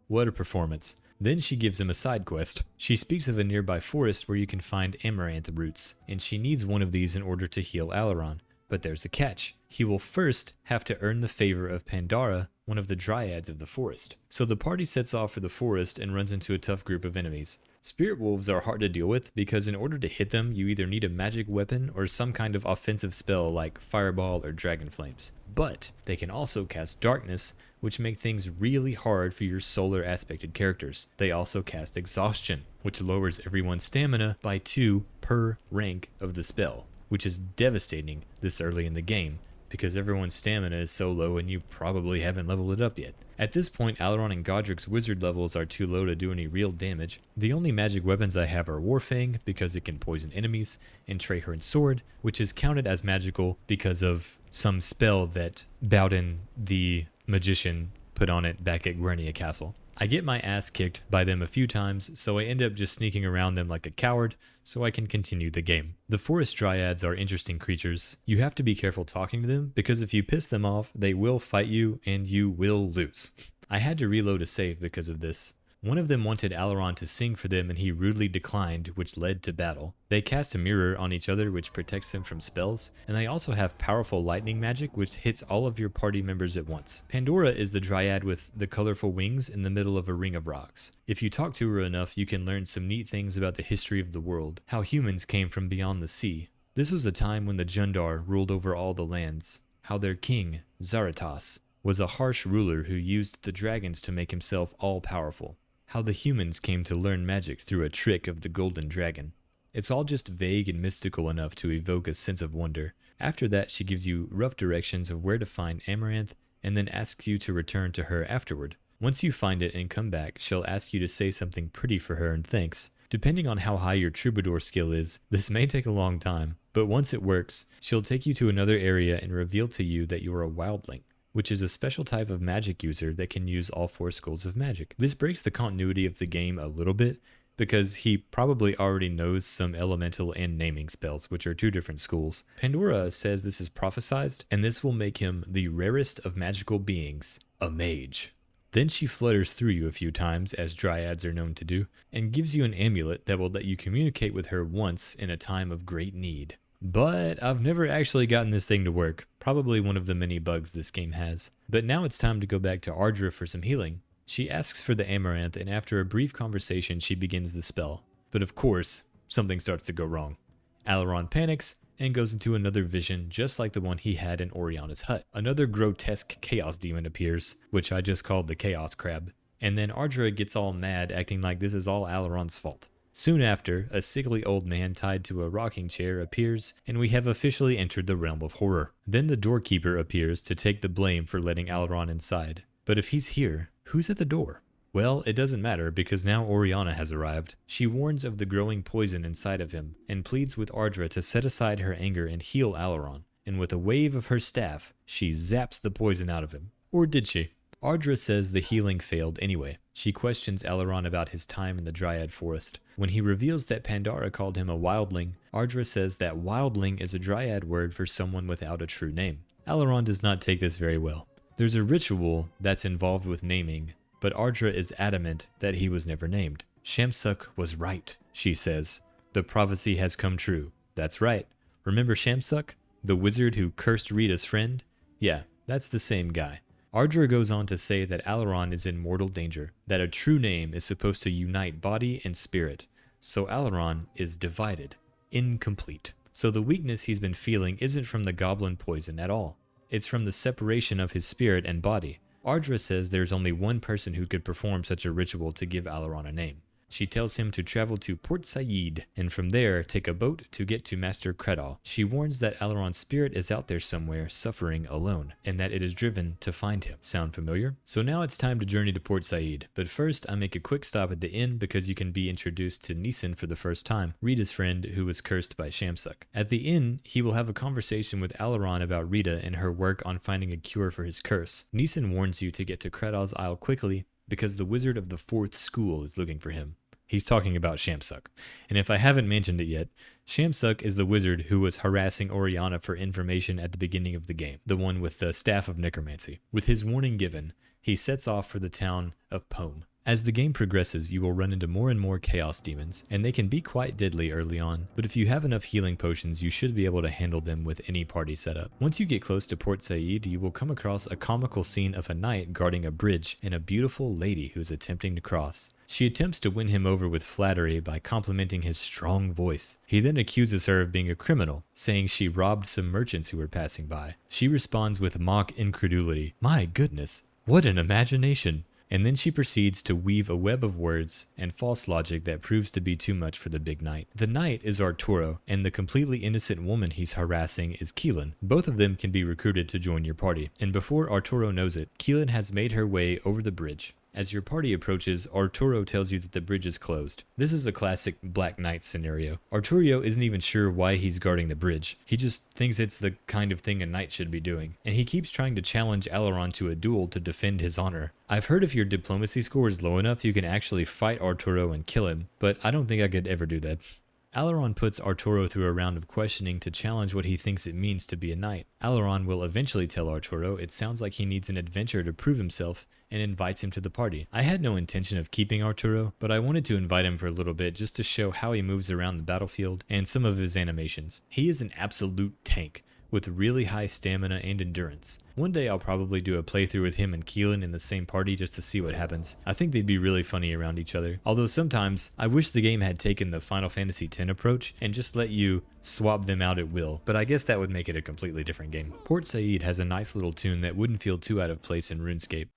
What a performance. Then she gives him a side quest. She speaks of a nearby forest where you can find amaranth roots, and she needs one of these in order to heal Alaron. But there's a catch. He will first have to earn the favor of Pandara, one of the dryads of the forest. So the party sets off for the forest and runs into a tough group of enemies. Spirit wolves are hard to deal with because in order to hit them, you either need a magic weapon or some kind of offensive spell like fireball or dragon flames. But they can also cast darkness, which make things really hard for your solar aspected characters. They also cast exhaustion, which lowers everyone's stamina by 2 per rank of the spell, which is devastating this early in the game because everyone's stamina is so low and you probably haven't leveled it up yet. At this point, Alaron and Godric's wizard levels are too low to do any real damage. The only magic weapons I have are Warfang, because it can poison enemies, and Trehern's sword, which is counted as magical because of some spell that Bowden the magician put on it back at Guernia Castle. I get my ass kicked by them a few times, so I end up just sneaking around them like a coward so I can continue the game. The forest dryads are interesting creatures. You have to be careful talking to them because if you piss them off, they will fight you and you will lose. I had to reload a save because of this. One of them wanted Alaron to sing for them and he rudely declined, which led to battle. They cast a mirror on each other which protects them from spells, and they also have powerful lightning magic which hits all of your party members at once. Pandora is the dryad with the colorful wings in the middle of a ring of rocks. If you talk to her enough, you can learn some neat things about the history of the world, how humans came from beyond the sea. This was a time when the Jundar ruled over all the lands, how their king, Zaratas, was a harsh ruler who used the dragons to make himself all-powerful. How the humans came to learn magic through a trick of the golden dragon. It's all just vague and mystical enough to evoke a sense of wonder. After that, she gives you rough directions of where to find Amaranth and then asks you to return to her afterward. Once you find it and come back, she'll ask you to say something pretty for her in thanks. Depending on how high your troubadour skill is, this may take a long time, but once it works, she'll take you to another area and reveal to you that you're a wildling, which is a special type of magic user that can use all 4 schools of magic. This breaks the continuity of the game a little bit, because he probably already knows some elemental and naming spells, which are 2 different schools. Pandora says this is prophesized, and this will make him the rarest of magical beings, a mage. Then she flutters through you a few times, as dryads are known to do, and gives you an amulet that will let you communicate with her once in a time of great need. But I've never actually gotten this thing to work, probably one of the many bugs this game has. But now it's time to go back to Ardra for some healing. She asks for the amaranth and after a brief conversation she begins the spell. But of course, something starts to go wrong. Aileron panics and goes into another vision just like the one he had in Oriana's hut. Another grotesque chaos demon appears, which I just called the Chaos Crab. And then Ardra gets all mad, acting like this is all Aileron's fault. Soon after, a sickly old man tied to a rocking chair appears, and we have officially entered the realm of horror. Then the doorkeeper appears to take the blame for letting Aileron inside. But if he's here, who's at the door? Well, it doesn't matter because now Oriana has arrived. She warns of the growing poison inside of him, and pleads with Ardra to set aside her anger and heal Aileron. And with a wave of her staff, she zaps the poison out of him. Or did she? Ardra says the healing failed anyway. She questions Aileron about his time in the Dryad Forest. When he reveals that Pandora called him a wildling, Ardra says that wildling is a Dryad word for someone without a true name. Aileron does not take this very well. There's a ritual that's involved with naming, but Ardra is adamant that he was never named. Shamsuk was right, she says. The prophecy has come true. That's right. Remember Shamsuk? The wizard who cursed Rita's friend? Yeah, that's the same guy. Ardra goes on to say that Aileron is in mortal danger, that a true name is supposed to unite body and spirit. So Aileron is divided, incomplete. So the weakness he's been feeling isn't from the goblin poison at all. It's from the separation of his spirit and body. Ardra says there's only one person who could perform such a ritual to give Aileron a name. She tells him to travel to Port Said, and from there take a boat to get to Master Credal. She warns that Aileron's spirit is out there somewhere, suffering alone, and that it is driven to find him. Sound familiar? So now it's time to journey to Port Said, but first I make a quick stop at the inn because you can be introduced to Nisan for the first time, Rita's friend who was cursed by Shamsuk. At the inn, he will have a conversation with Aileron about Rita and her work on finding a cure for his curse. Nisan warns you to get to Credal's Isle quickly because the wizard of the 4th school is looking for him. He's talking about Shamsuk. And if I haven't mentioned it yet, Shamsuk is the wizard who was harassing Oriana for information at the beginning of the game, the one with the Staff of Necromancy. With his warning given, he sets off for the town of Pome. As the game progresses, you will run into more and more chaos demons, and they can be quite deadly early on, but if you have enough healing potions, you should be able to handle them with any party setup. Once you get close to Port Said, you will come across a comical scene of a knight guarding a bridge and a beautiful lady who's attempting to cross. She attempts to win him over with flattery by complimenting his strong voice. He then accuses her of being a criminal, saying she robbed some merchants who were passing by. She responds with mock incredulity. My goodness, what an imagination! And then she proceeds to weave a web of words and false logic that proves to be too much for the big knight. The knight is Arturo, and the completely innocent woman he's harassing is Keelan. Both of them can be recruited to join your party, and before Arturo knows it, Keelan has made her way over the bridge. As your party approaches, Arturo tells you that the bridge is closed. This is a classic Black Knight scenario. Arturo isn't even sure why he's guarding the bridge. He just thinks it's the kind of thing a knight should be doing. And he keeps trying to challenge Aileron to a duel to defend his honor. I've heard if your diplomacy score is low enough, you can actually fight Arturo and kill him, but I don't think I could ever do that. Aileron puts Arturo through a round of questioning to challenge what he thinks it means to be a knight. Aileron will eventually tell Arturo it sounds like he needs an adventure to prove himself and invites him to the party. I had no intention of keeping Arturo, but I wanted to invite him for a little bit just to show how he moves around the battlefield and some of his animations. He is an absolute tank with really high stamina and endurance. One day I'll probably do a playthrough with him and Keelan in the same party just to see what happens. I think they'd be really funny around each other. Although sometimes I wish the game had taken the Final Fantasy X approach and just let you swap them out at will, but I guess that would make it a completely different game. Port Said has a nice little tune that wouldn't feel too out of place in RuneScape.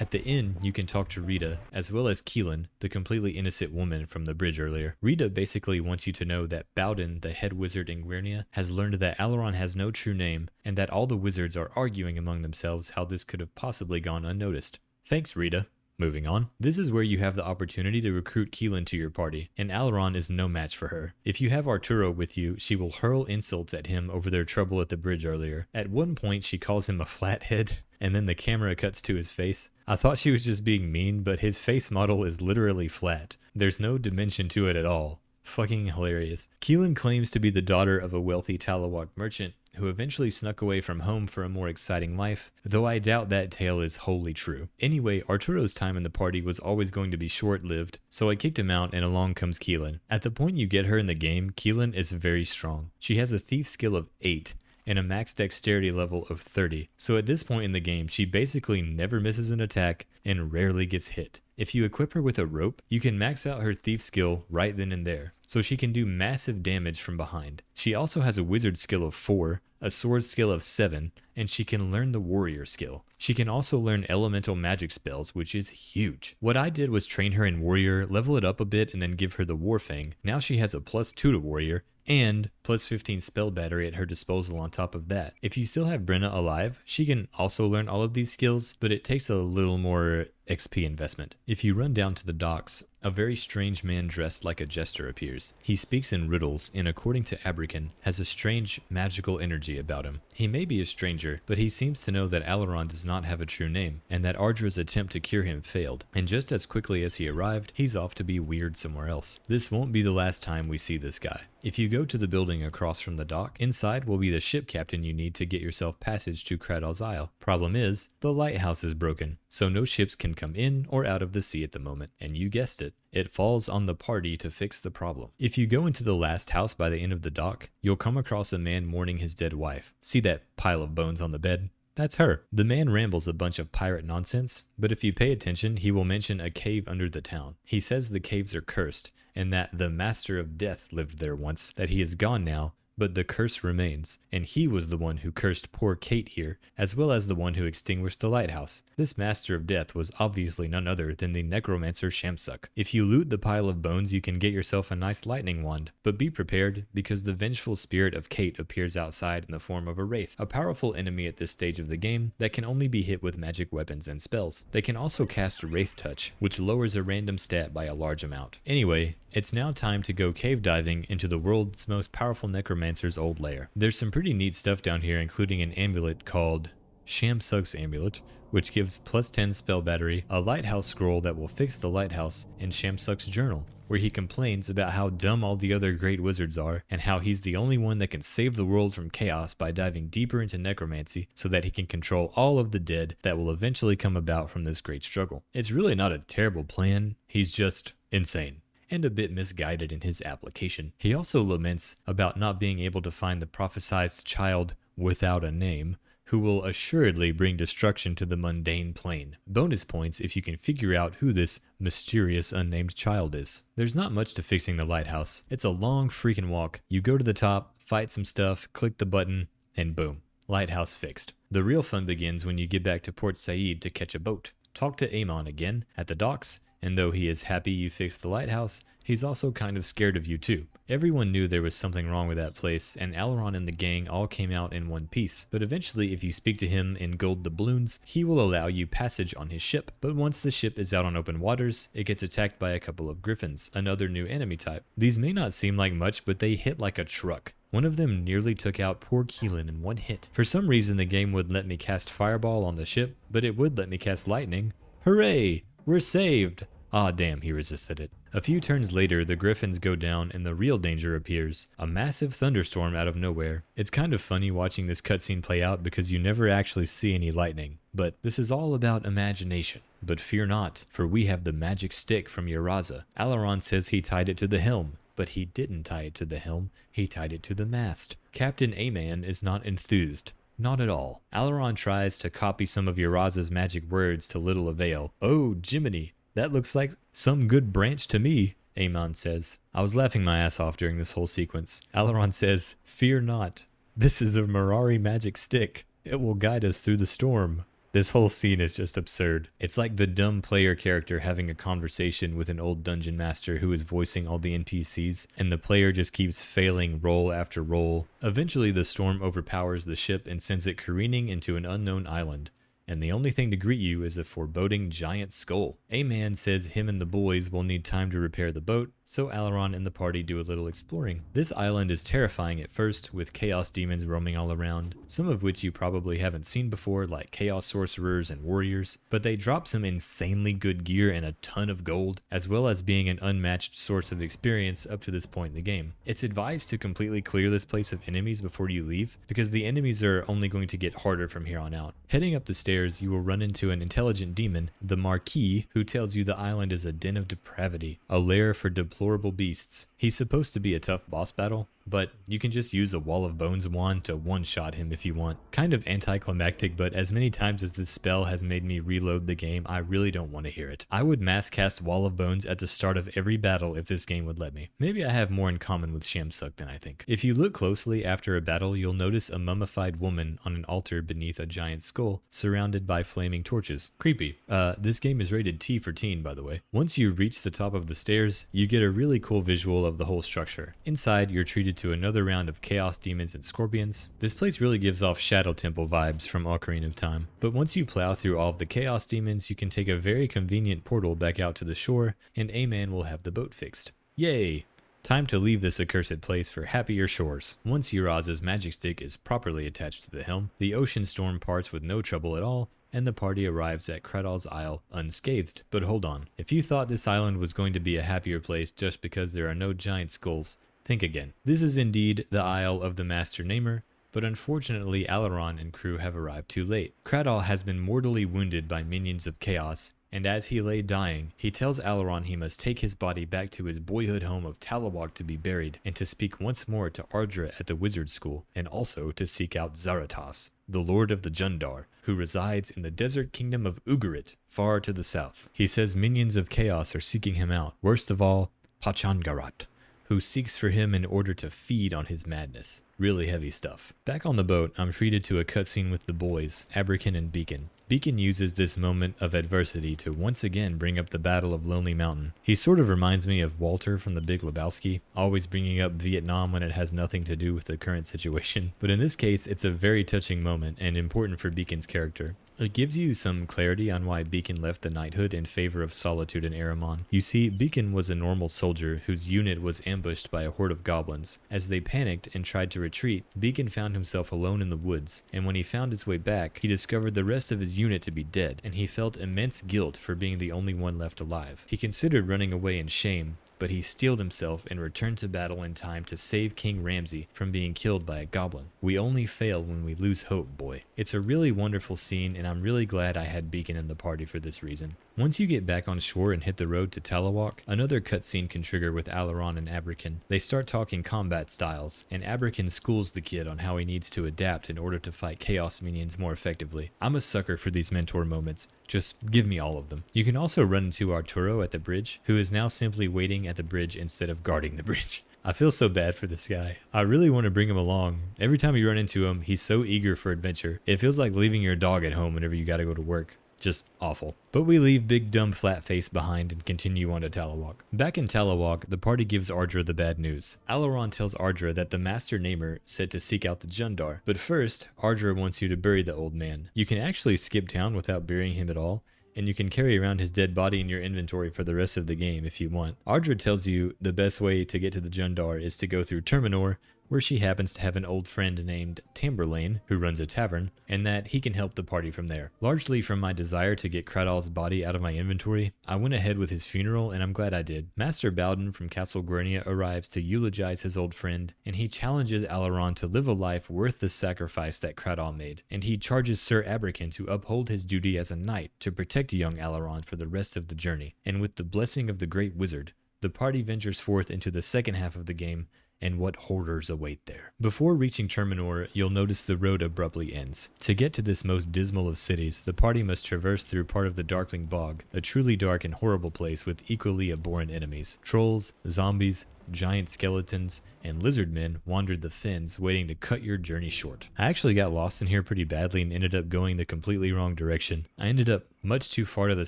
At the inn, you can talk to Rita, as well as Keelan, the completely innocent woman from the bridge earlier. Rita basically wants you to know that Bowden, the head wizard in Gwyrnia, has learned that Aileron has no true name, and that all the wizards are arguing among themselves how this could have possibly gone unnoticed. Thanks, Rita. Moving on. This is where you have the opportunity to recruit Keelan to your party, and Aileron is no match for her. If you have Arturo with you, she will hurl insults at him over their trouble at the bridge earlier. At one point, she calls him a flathead, and then the camera cuts to his face. I thought she was just being mean, but his face model is literally flat. There's no dimension to it at all. Fucking hilarious. Keelan claims to be the daughter of a wealthy Talawak merchant who eventually snuck away from home for a more exciting life, though I doubt that tale is wholly true. Anyway, Arturo's time in the party was always going to be short-lived, so I kicked him out and along comes Keelan. At the point you get her in the game, Keelan is very strong. She has a thief skill of 8, and a max dexterity level of 30. So at this point in the game, she basically never misses an attack and rarely gets hit. If you equip her with a rope, you can max out her thief skill right then and there, so she can do massive damage from behind. She also has a wizard skill of 4, a sword skill of 7, and she can learn the warrior skill. She can also learn elemental magic spells, which is huge. What I did was train her in warrior, level it up a bit, and then give her the warfang. Now she has a +2 to warrior, and +15 spell battery at her disposal on top of that. If you still have Brenna alive, she can also learn all of these skills, but it takes a little more XP investment. If you run down to the docks, a very strange man dressed like a jester appears. He speaks in riddles and, according to Abrican, has a strange magical energy about him. He may be a stranger, but he seems to know that Alaron does not have a true name, and that Ardra's attempt to cure him failed. And just as quickly as he arrived, he's off to be weird somewhere else. This won't be the last time we see this guy. If you go to the building across from the dock, inside will be the ship captain you need to get yourself passage to Kradal's Isle. Problem is, the lighthouse is broken, so no ships can come in or out of the sea at the moment, and you guessed it. It falls on the party to fix the problem. If you go into the last house by the end of the dock, you'll come across a man mourning his dead wife. See that pile of bones on the bed? That's her. The man rambles a bunch of pirate nonsense, but if you pay attention, he will mention a cave under the town. He says the caves are cursed, and that the Master of Death lived there once, that he is gone now, but the curse remains, and he was the one who cursed poor Kate here, as well as the one who extinguished the lighthouse. This Master of Death was obviously none other than the necromancer Shamsuk. If you loot the pile of bones, you can get yourself a nice lightning wand, but be prepared, because the vengeful spirit of Kate appears outside in the form of a wraith, a powerful enemy at this stage of the game that can only be hit with magic weapons and spells. They can also cast Wraith Touch, which lowers a random stat by a large amount. Anyway, it's now time to go cave diving into the world's most powerful necromancer's old lair. There's some pretty neat stuff down here, including an amulet called Shamsuk's Amulet, which gives +10 spell battery, a lighthouse scroll that will fix the lighthouse, and Shamsuk's journal, where he complains about how dumb all the other great wizards are, and how he's the only one that can save the world from chaos by diving deeper into necromancy so that he can control all of the dead that will eventually come about from this great struggle. It's really not a terrible plan, he's just insane, and a bit misguided in his application. He also laments about not being able to find the prophesied child without a name, who will assuredly bring destruction to the mundane plane. Bonus points if you can figure out who this mysterious unnamed child is. There's not much to fixing the lighthouse. It's a long freaking walk. You go to the top, fight some stuff, click the button, and boom, lighthouse fixed. The real fun begins when you get back to Port Said to catch a boat. Talk to Amon again at the docks, and though he is happy you fixed the lighthouse, he's also kind of scared of you too. Everyone knew there was something wrong with that place, and Alaron and the gang all came out in one piece. But eventually, if you speak to him in gold doubloons, he will allow you passage on his ship. But once the ship is out on open waters, it gets attacked by a couple of griffins, another new enemy type. These may not seem like much, but they hit like a truck. One of them nearly took out poor Keelan in one hit. For some reason, the game wouldn't let me cast Fireball on the ship, but it would let me cast Lightning. Hooray! We're saved! Ah damn, he resisted it. A few turns later, the griffins go down and the real danger appears. A massive thunderstorm out of nowhere. It's kind of funny watching this cutscene play out because you never actually see any lightning. But this is all about imagination. But fear not, for we have the magic stick from Yaraza. Alaron says he tied it to the helm, but he didn't tie it to the helm, he tied it to the mast. Captain Aman is not enthused. Not at all. Alaron tries to copy some of Yaraza's magic words to little avail. Oh, Jiminy! That looks like some good branch to me, Amon says. I was laughing my ass off during this whole sequence. Alaron says, fear not. This is a Mirari magic stick. It will guide us through the storm. This whole scene is just absurd. It's like the dumb player character having a conversation with an old dungeon master who is voicing all the NPCs, and the player just keeps failing roll after roll. Eventually the storm overpowers the ship and sends it careening into an unknown island. And the only thing to greet you is a foreboding giant skull. Aman says him and the boys will need time to repair the boat, so Alaron and the party do a little exploring. This island is terrifying at first, with chaos demons roaming all around, some of which you probably haven't seen before, like chaos sorcerers and warriors, but they drop some insanely good gear and a ton of gold, as well as being an unmatched source of experience up to this point in the game. It's advised to completely clear this place of enemies before you leave, because the enemies are only going to get harder from here on out. Heading up the stairs, you will run into an intelligent demon, the Marquis, who tells you the island is a den of depravity, a lair for deplorable beasts. He's supposed to be a tough boss battle, but you can just use a Wall of Bones wand to one-shot him if you want. Kind of anticlimactic, but as many times as this spell has made me reload the game, I really don't want to hear it. I would mass cast Wall of Bones at the start of every battle if this game would let me. Maybe I have more in common with Shamsuk than I think. If you look closely after a battle, you'll notice a mummified woman on an altar beneath a giant skull, surrounded by flaming torches. Creepy. This game is rated T for teen, by the way. Once you reach the top of the stairs, you get a really cool visual of the whole structure. Inside, you're treated to another round of chaos demons and scorpions. This place really gives off Shadow Temple vibes from Ocarina of Time. But once you plow through all of the chaos demons, you can take a very convenient portal back out to the shore, and A-Man will have the boat fixed. Yay! Time to leave this accursed place for happier shores. Once Uraz's magic stick is properly attached to the helm, the ocean storm parts with no trouble at all, and the party arrives at Kradal's Isle unscathed. But hold on, if you thought this island was going to be a happier place just because there are no giant skulls, think again. This is indeed the Isle of the Master Namer, but unfortunately Alaron and crew have arrived too late. Kradal has been mortally wounded by minions of chaos, and as he lay dying, he tells Alaron he must take his body back to his boyhood home of Talawak to be buried, and to speak once more to Ardra at the wizard school, and also to seek out Zaratas, the lord of the Jundar, who resides in the desert kingdom of Ugarit, far to the south. He says minions of chaos are seeking him out, worst of all, Pachangarat, who seeks for him in order to feed on his madness. Really heavy stuff. Back on the boat, I'm treated to a cutscene with the boys, Abrakan and Beacon. Beacon uses this moment of adversity to once again bring up the Battle of Lonely Mountain. He sort of reminds me of Walter from The Big Lebowski, always bringing up Vietnam when it has nothing to do with the current situation. But in this case, it's a very touching moment and important for Beacon's character. It gives you some clarity on why Beacon left the knighthood in favor of Solitude and Aramon. You see, Beacon was a normal soldier whose unit was ambushed by a horde of goblins. As they panicked and tried to retreat, Beacon found himself alone in the woods, and when he found his way back, he discovered the rest of his unit to be dead, and he felt immense guilt for being the only one left alive. He considered running away in shame, but he steeled himself and returned to battle in time to save King Ramsay from being killed by a goblin. We only fail when we lose hope, boy. It's a really wonderful scene, and I'm really glad I had Beacon in the party for this reason. Once you get back on shore and hit the road to Talawak, another cutscene can trigger with Alaron and Abrakan. They start talking combat styles, and Abrakan schools the kid on how he needs to adapt in order to fight chaos minions more effectively. I'm a sucker for these mentor moments. Just give me all of them. You can also run into Arturo at the bridge, who is now simply waiting at the bridge instead of guarding the bridge. I feel so bad for this guy. I really want to bring him along. Every time you run into him, he's so eager for adventure. It feels like leaving your dog at home whenever you gotta go to work. Just awful. But we leave Big Dumb Flatface behind and continue on to Talawak. Back in Talawak, the party gives Ardra the bad news. Alaron tells Ardra that the Master Namer said to seek out the Jundar. But first, Ardra wants you to bury the old man. You can actually skip town without burying him at all, and you can carry around his dead body in your inventory for the rest of the game if you want. Ardra tells you the best way to get to the Jundar is to go through Terminor, where she happens to have an old friend named Tamberlane, who runs a tavern, and that he can help the party from there. Largely from my desire to get Kradal's body out of my inventory, I went ahead with his funeral, and I'm glad I did. Master Bowden from Castle Gurnia arrives to eulogize his old friend, and he challenges Alaron to live a life worth the sacrifice that Kradal made, and he charges Sir Abrakan to uphold his duty as a knight to protect young Alaron for the rest of the journey. And with the blessing of the Great Wizard, the party ventures forth into the second half of the game, and what horrors await there. Before reaching Terminor, you'll notice the road abruptly ends. To get to this most dismal of cities, the party must traverse through part of the Darkling Bog, a truly dark and horrible place with equally abhorrent enemies. Trolls, zombies, giant skeletons, and lizard men wandered the fens, waiting to cut your journey short. I actually got lost in here pretty badly and ended up going the completely wrong direction. I ended up much too far to the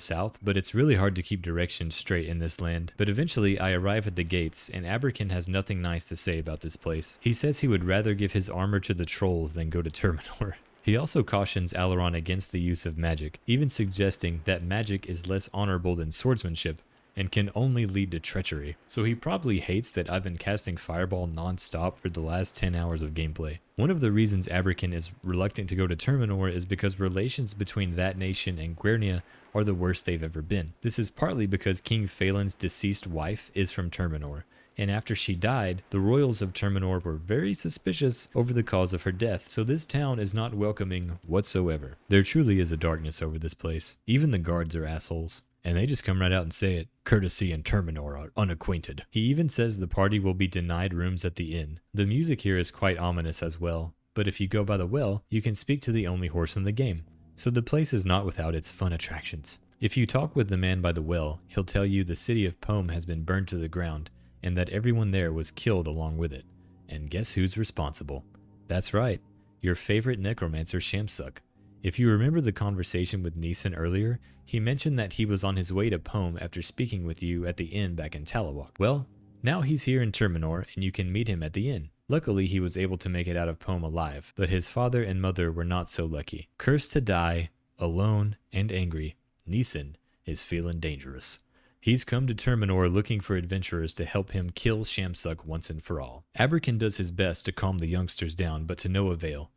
south, but it's really hard to keep directions straight in this land. But eventually I arrive at the gates, and Abrakan has nothing nice to say about this place. He says he would rather give his armor to the trolls than go to Terminor. He also cautions Alaron against the use of magic, even suggesting that magic is less honorable than swordsmanship, and can only lead to treachery. So he probably hates that I've been casting Fireball non-stop for the last 10 hours of gameplay. One of the reasons Abrakan is reluctant to go to Terminor is because relations between that nation and Guernia are the worst they've ever been. This is partly because King Phelan's deceased wife is from Terminor, And after she died, the royals of Terminor were very suspicious over the cause of her death, so this town is not welcoming whatsoever. There truly is a darkness over this place. Even the guards are assholes. And they just come right out and say it. Courtesy and Terminor are unacquainted. He even says the party will be denied rooms at the inn. The music here is quite ominous as well, but if you go by the well, you can speak to the only horse in the game. So the place is not without its fun attractions. If you talk with the man by the well, he'll tell you the city of Pome has been burned to the ground, and that everyone there was killed along with it. And guess who's responsible? That's right, your favorite necromancer Shamsuk. If you remember the conversation with Neeson earlier, he mentioned that he was on his way to Pome after speaking with you at the inn back in Talawak. Well, now he's here in Terminor and you can meet him at the inn. Luckily, he was able to make it out of Pome alive, but his father and mother were not so lucky. Cursed to die, alone and angry, Neeson is feeling dangerous. He's come to Terminor looking for adventurers to help him kill Shamsuk once and for all. Abrakan does his best to calm the youngsters down, but to no avail.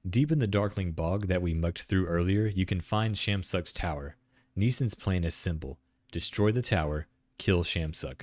Deep in the Darkling Bog that we mucked through earlier, you can find Shamsuk's tower. Neeson's plan is simple. Destroy the tower, kill Shamsuk.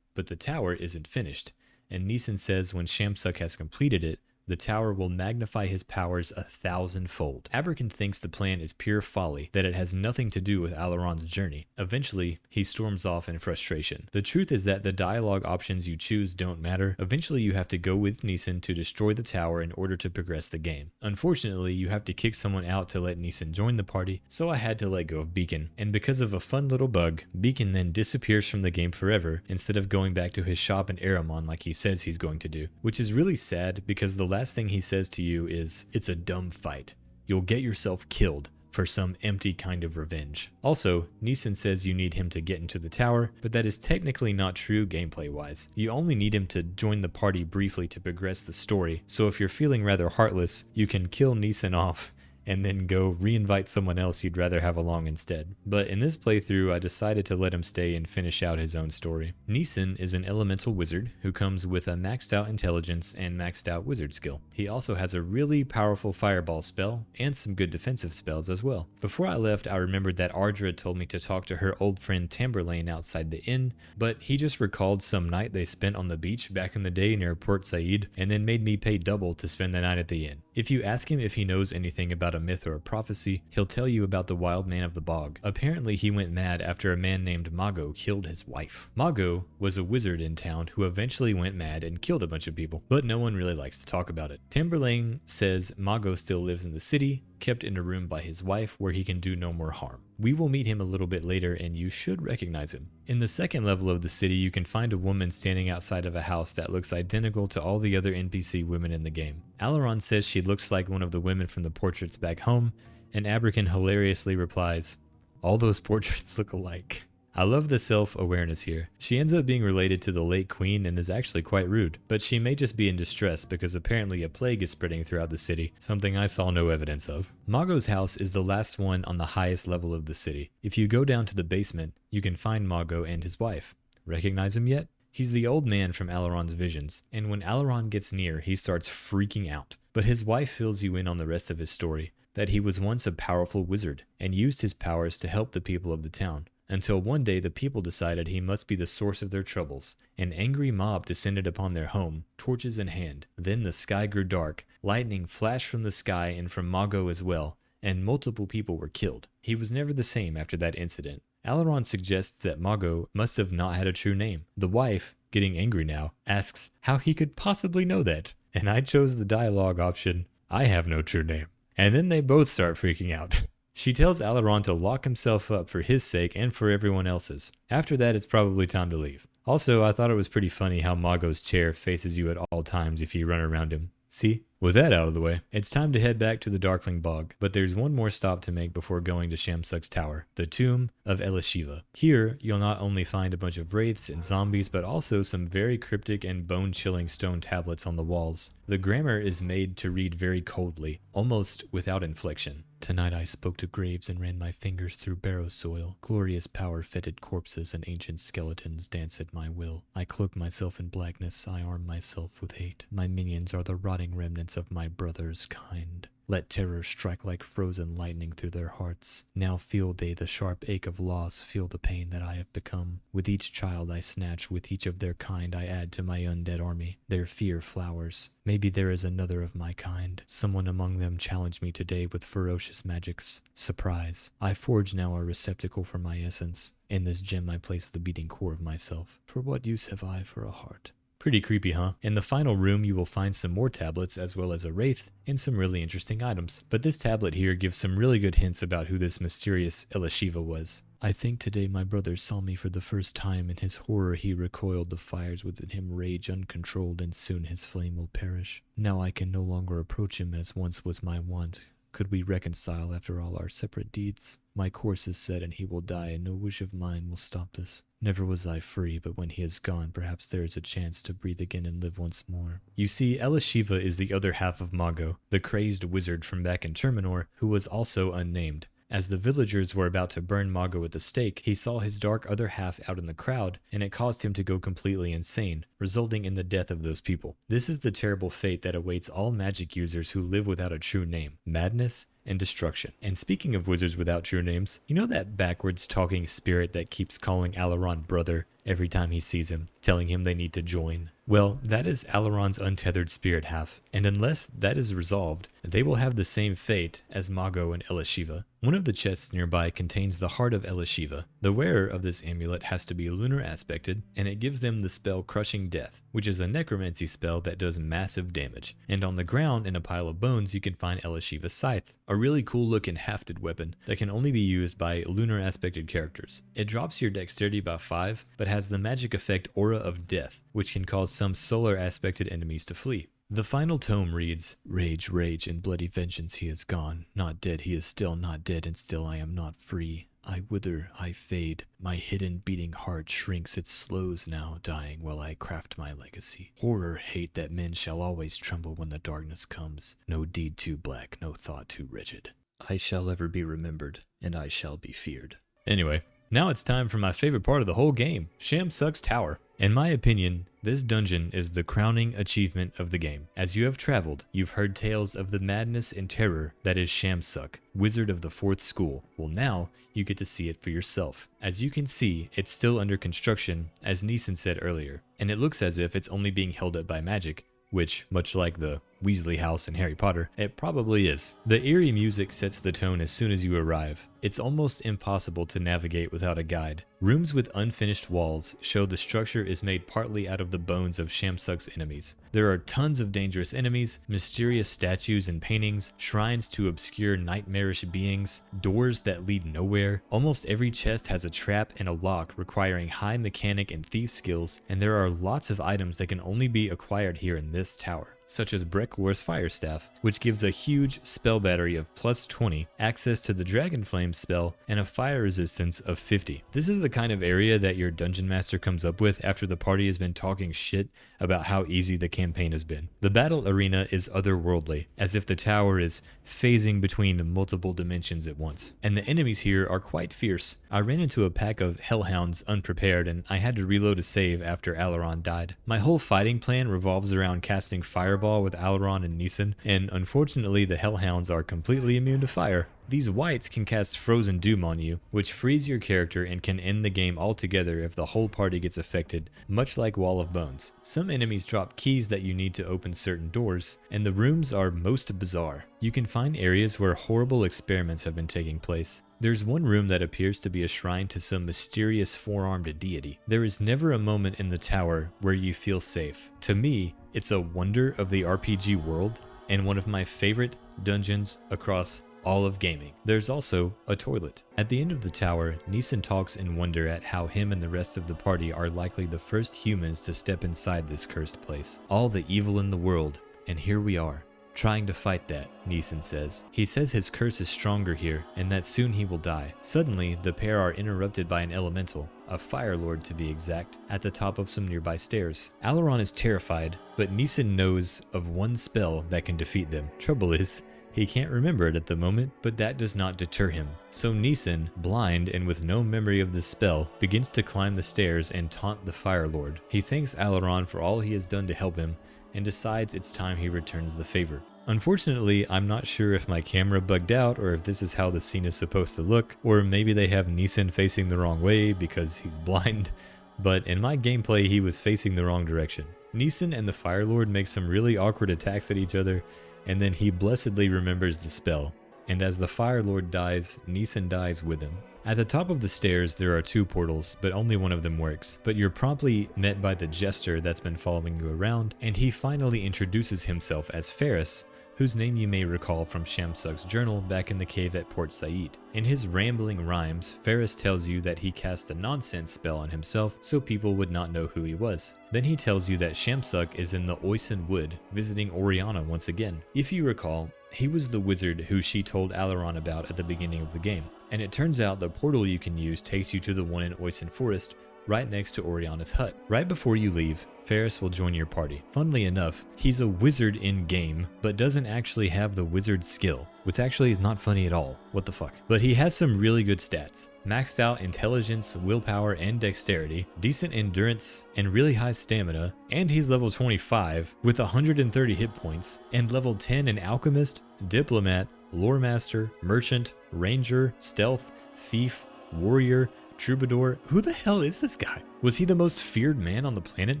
But the tower isn't finished, and Neeson says when Shamsuk has completed it, the tower will magnify his powers 1,000-fold. Abrakan thinks the plan is pure folly, that it has nothing to do with Alaron's journey. Eventually, he storms off in frustration. The truth is that the dialogue options you choose don't matter. Eventually, you have to go with Neeson to destroy the tower in order to progress the game. Unfortunately, you have to kick someone out to let Neeson join the party, so I had to let go of Beacon. And because of a fun little bug, Beacon then disappears from the game forever instead of going back to his shop in Aramon like he says he's going to do. Which is really sad because the last thing he says to you is, "It's a dumb fight. You'll get yourself killed for some empty kind of revenge." Also, Neeson says you need him to get into the tower, but that is technically not true gameplay wise. You only need him to join the party briefly to progress the story, so if you're feeling rather heartless, you can kill Neeson off and then go re-invite someone else you'd rather have along instead. But in this playthrough, I decided to let him stay and finish out his own story. Neeson is an elemental wizard who comes with a maxed out intelligence and maxed out wizard skill. He also has a really powerful fireball spell and some good defensive spells as well. Before I left, I remembered that Ardra told me to talk to her old friend Tamberlane outside the inn, but he just recalled some night they spent on the beach back in the day near Port Said and then made me pay double to spend the night at the inn. If you ask him if he knows anything about a myth or a prophecy, he'll tell you about the wild man of the bog. Apparently he went mad after a man named Mago killed his wife. Mago was a wizard in town who eventually went mad and killed a bunch of people, but no one really likes to talk about it. Timberlane says Mago still lives in the city, kept in a room by his wife where he can do no more harm. We will meet him a little bit later and you should recognize him. In the second level of the city, you can find a woman standing outside of a house that looks identical to all the other NPC women in the game. Alaron says she looks like one of the women from the portraits back home, and Abrakan hilariously replies, "All those portraits look alike." I love the self-awareness here. She ends up being related to the late queen and is actually quite rude, but she may just be in distress because apparently a plague is spreading throughout the city, something I saw no evidence of. Mago's house is the last one on the highest level of the city. If you go down to the basement, you can find Mago and his wife. Recognize him yet? He's the old man from Alaron's visions, and when Alaron gets near, he starts freaking out. But his wife fills you in on the rest of his story, that he was once a powerful wizard and used his powers to help the people of the town. Until one day the people decided he must be the source of their troubles. An angry mob descended upon their home, torches in hand. Then the sky grew dark, lightning flashed from the sky and from Mago as well, and multiple people were killed. He was never the same after that incident. Alaron suggests that Mago must have not had a true name. The wife, getting angry now, asks how he could possibly know that. And I chose the dialogue option, "I have no true name." And then they both start freaking out. She tells Alaron to lock himself up for his sake and for everyone else's. After that, it's probably time to leave. Also, I thought it was pretty funny how Mago's chair faces you at all times if you run around him. See? With that out of the way, it's time to head back to the Darkling Bog, but there's one more stop to make before going to Shamsuk's tower, the Tomb of Elishiva. Here, you'll not only find a bunch of wraiths and zombies, but also some very cryptic and bone-chilling stone tablets on the walls. The grammar is made to read very coldly, almost without inflection. "Tonight I spoke to graves and ran my fingers through barrow soil. Glorious power-fetid corpses and ancient skeletons dance at my will. I cloak myself in blackness, I arm myself with hate. My minions are the rotting remnants of my brother's kind." Let terror strike like frozen lightning through their hearts. Now feel they the sharp ache of loss, feel the pain that I have become. With each child I snatch, with each of their kind I add to my undead army. Their fear flowers. Maybe there is another of my kind. Someone among them challenged me today with ferocious magics. Surprise. I forge now a receptacle for my essence. In this gem I place the beating core of myself. For what use have I for a heart? Pretty creepy, huh? In the final room, you will find some more tablets as well as a wraith and some really interesting items. But this tablet here gives some really good hints about who this mysterious Elishiva was. I think today my brother saw me for the first time. In his horror he recoiled, the fires within him rage uncontrolled, and soon his flame will perish. Now I can no longer approach him as once was my wont. Could we reconcile after all our separate deeds? My course is set and he will die, and no wish of mine will stop this. Never was I free, but when he is gone, perhaps there is a chance to breathe again and live once more. You see, Elishiva is the other half of Mago, the crazed wizard from back in Terminor, who was also unnamed. As the villagers were about to burn Mago at the stake, he saw his dark other half out in the crowd, and it caused him to go completely insane, resulting in the death of those people. This is the terrible fate that awaits all magic users who live without a true name: madness and destruction. And speaking of wizards without true names, you know that backwards talking spirit that keeps calling Alaron brother every time he sees him, telling him they need to join? Well, that is Alaron's untethered spirit half, and unless that is resolved, they will have the same fate as Mago and Elishiva. One of the chests nearby contains the heart of Elishiva. The wearer of this amulet has to be lunar aspected, and it gives them the spell Crushing Death, which is a necromancy spell that does massive damage. And on the ground in a pile of bones you can find Elishiva's scythe, a really cool looking hafted weapon that can only be used by lunar aspected characters. It drops your dexterity by 5, but has the magic effect Aura of Death, which can cause some solar aspected enemies to flee. The final tome reads, Rage, rage, and bloody vengeance he is gone. Not dead, he is still not dead, and still I am not free. I wither, I fade. My hidden beating heart shrinks, it slows now, dying while I craft my legacy. Horror, hate that men shall always tremble when the darkness comes. No deed too black, no thought too wretched. I shall ever be remembered, and I shall be feared. Anyway, now it's time for my favorite part of the whole game, Shamsuk's Tower. In my opinion, this dungeon is the crowning achievement of the game. As you have traveled, you've heard tales of the madness and terror that is Shamsuk, wizard of the 4th school. Well, now you get to see it for yourself. As you can see, it's still under construction, as Neeson said earlier, and it looks as if it's only being held up by magic, which, much like the Weasley house in Harry Potter, it probably is. The eerie music sets the tone as soon as you arrive. It's almost impossible to navigate without a guide. Rooms with unfinished walls show the structure is made partly out of the bones of Shamsuk's enemies. There are tons of dangerous enemies, mysterious statues and paintings, shrines to obscure nightmarish beings, doors that lead nowhere. Almost every chest has a trap and a lock requiring high mechanic and thief skills, and there are lots of items that can only be acquired here in this tower, such as Brecklor's Fire Staff, which gives a huge spell battery of plus 20, access to the Dragon Flame spell, and a fire resistance of 50. This is the kind of area that your Dungeon Master comes up with after the party has been talking shit about how easy the campaign has been. The battle arena is otherworldly, as if the tower is phasing between multiple dimensions at once. And the enemies here are quite fierce. I ran into a pack of hellhounds unprepared, and I had to reload a save after Alaron died. My whole fighting plan revolves around casting Fireball with Alaron and Neeson, and unfortunately the hellhounds are completely immune to fire. These wights can cast Frozen Doom on you, which frees your character and can end the game altogether if the whole party gets affected, much like Wall of Bones. Some enemies drop keys that you need to open certain doors, and the rooms are most bizarre. You can find areas where horrible experiments have been taking place. There's one room that appears to be a shrine to some mysterious four-armed deity. There is never a moment in the tower where you feel safe. To me, it's a wonder of the RPG world, and one of my favorite dungeons across all of gaming. There's also a toilet. At the end of the tower, Neeson talks in wonder at how him and the rest of the party are likely the first humans to step inside this cursed place. All the evil in the world, and here we are, trying to fight that, Neeson says. He says his curse is stronger here, and that soon he will die. Suddenly, the pair are interrupted by an elemental, a Fire Lord to be exact, at the top of some nearby stairs. Alaron is terrified, but Neeson knows of one spell that can defeat them. Trouble is, he can't remember it at the moment, but that does not deter him. So Neeson, blind and with no memory of the spell, begins to climb the stairs and taunt the Fire Lord. He thanks Alaron for all he has done to help him, and decides it's time he returns the favor. Unfortunately, I'm not sure if my camera bugged out or if this is how the scene is supposed to look, or maybe they have Neeson facing the wrong way because he's blind, but in my gameplay he was facing the wrong direction. Neeson and the Fire Lord make some really awkward attacks at each other, and then he blessedly remembers the spell, and as the Fire Lord dies, Neeson dies with him. At the top of the stairs there are 2 portals, but only one of them works, but you're promptly met by the Jester that's been following you around, and he finally introduces himself as Ferris, whose name you may recall from Shamsuk's journal back in the cave at Port Said. In his rambling rhymes, Ferris tells you that he cast a nonsense spell on himself so people would not know who he was. Then he tells you that Shamsuk is in the Oisin Wood, visiting Oriana once again. If you recall, he was the wizard who she told Alaron about at the beginning of the game, and it turns out the portal you can use takes you to the one in Oisin Forest, right next to Oriana's hut. Right before you leave, Ferris will join your party. Funnily enough, he's a wizard in-game, but doesn't actually have the wizard skill, which actually is not funny at all. What the fuck? But he has some really good stats. Maxed out intelligence, willpower, and dexterity, decent endurance, and really high stamina, and he's level 25 with 130 hit points, and level 10 in alchemist, diplomat, lore master, merchant, ranger, stealth, thief, warrior, troubadour. Who the hell is this guy? Was he the most feared man on the planet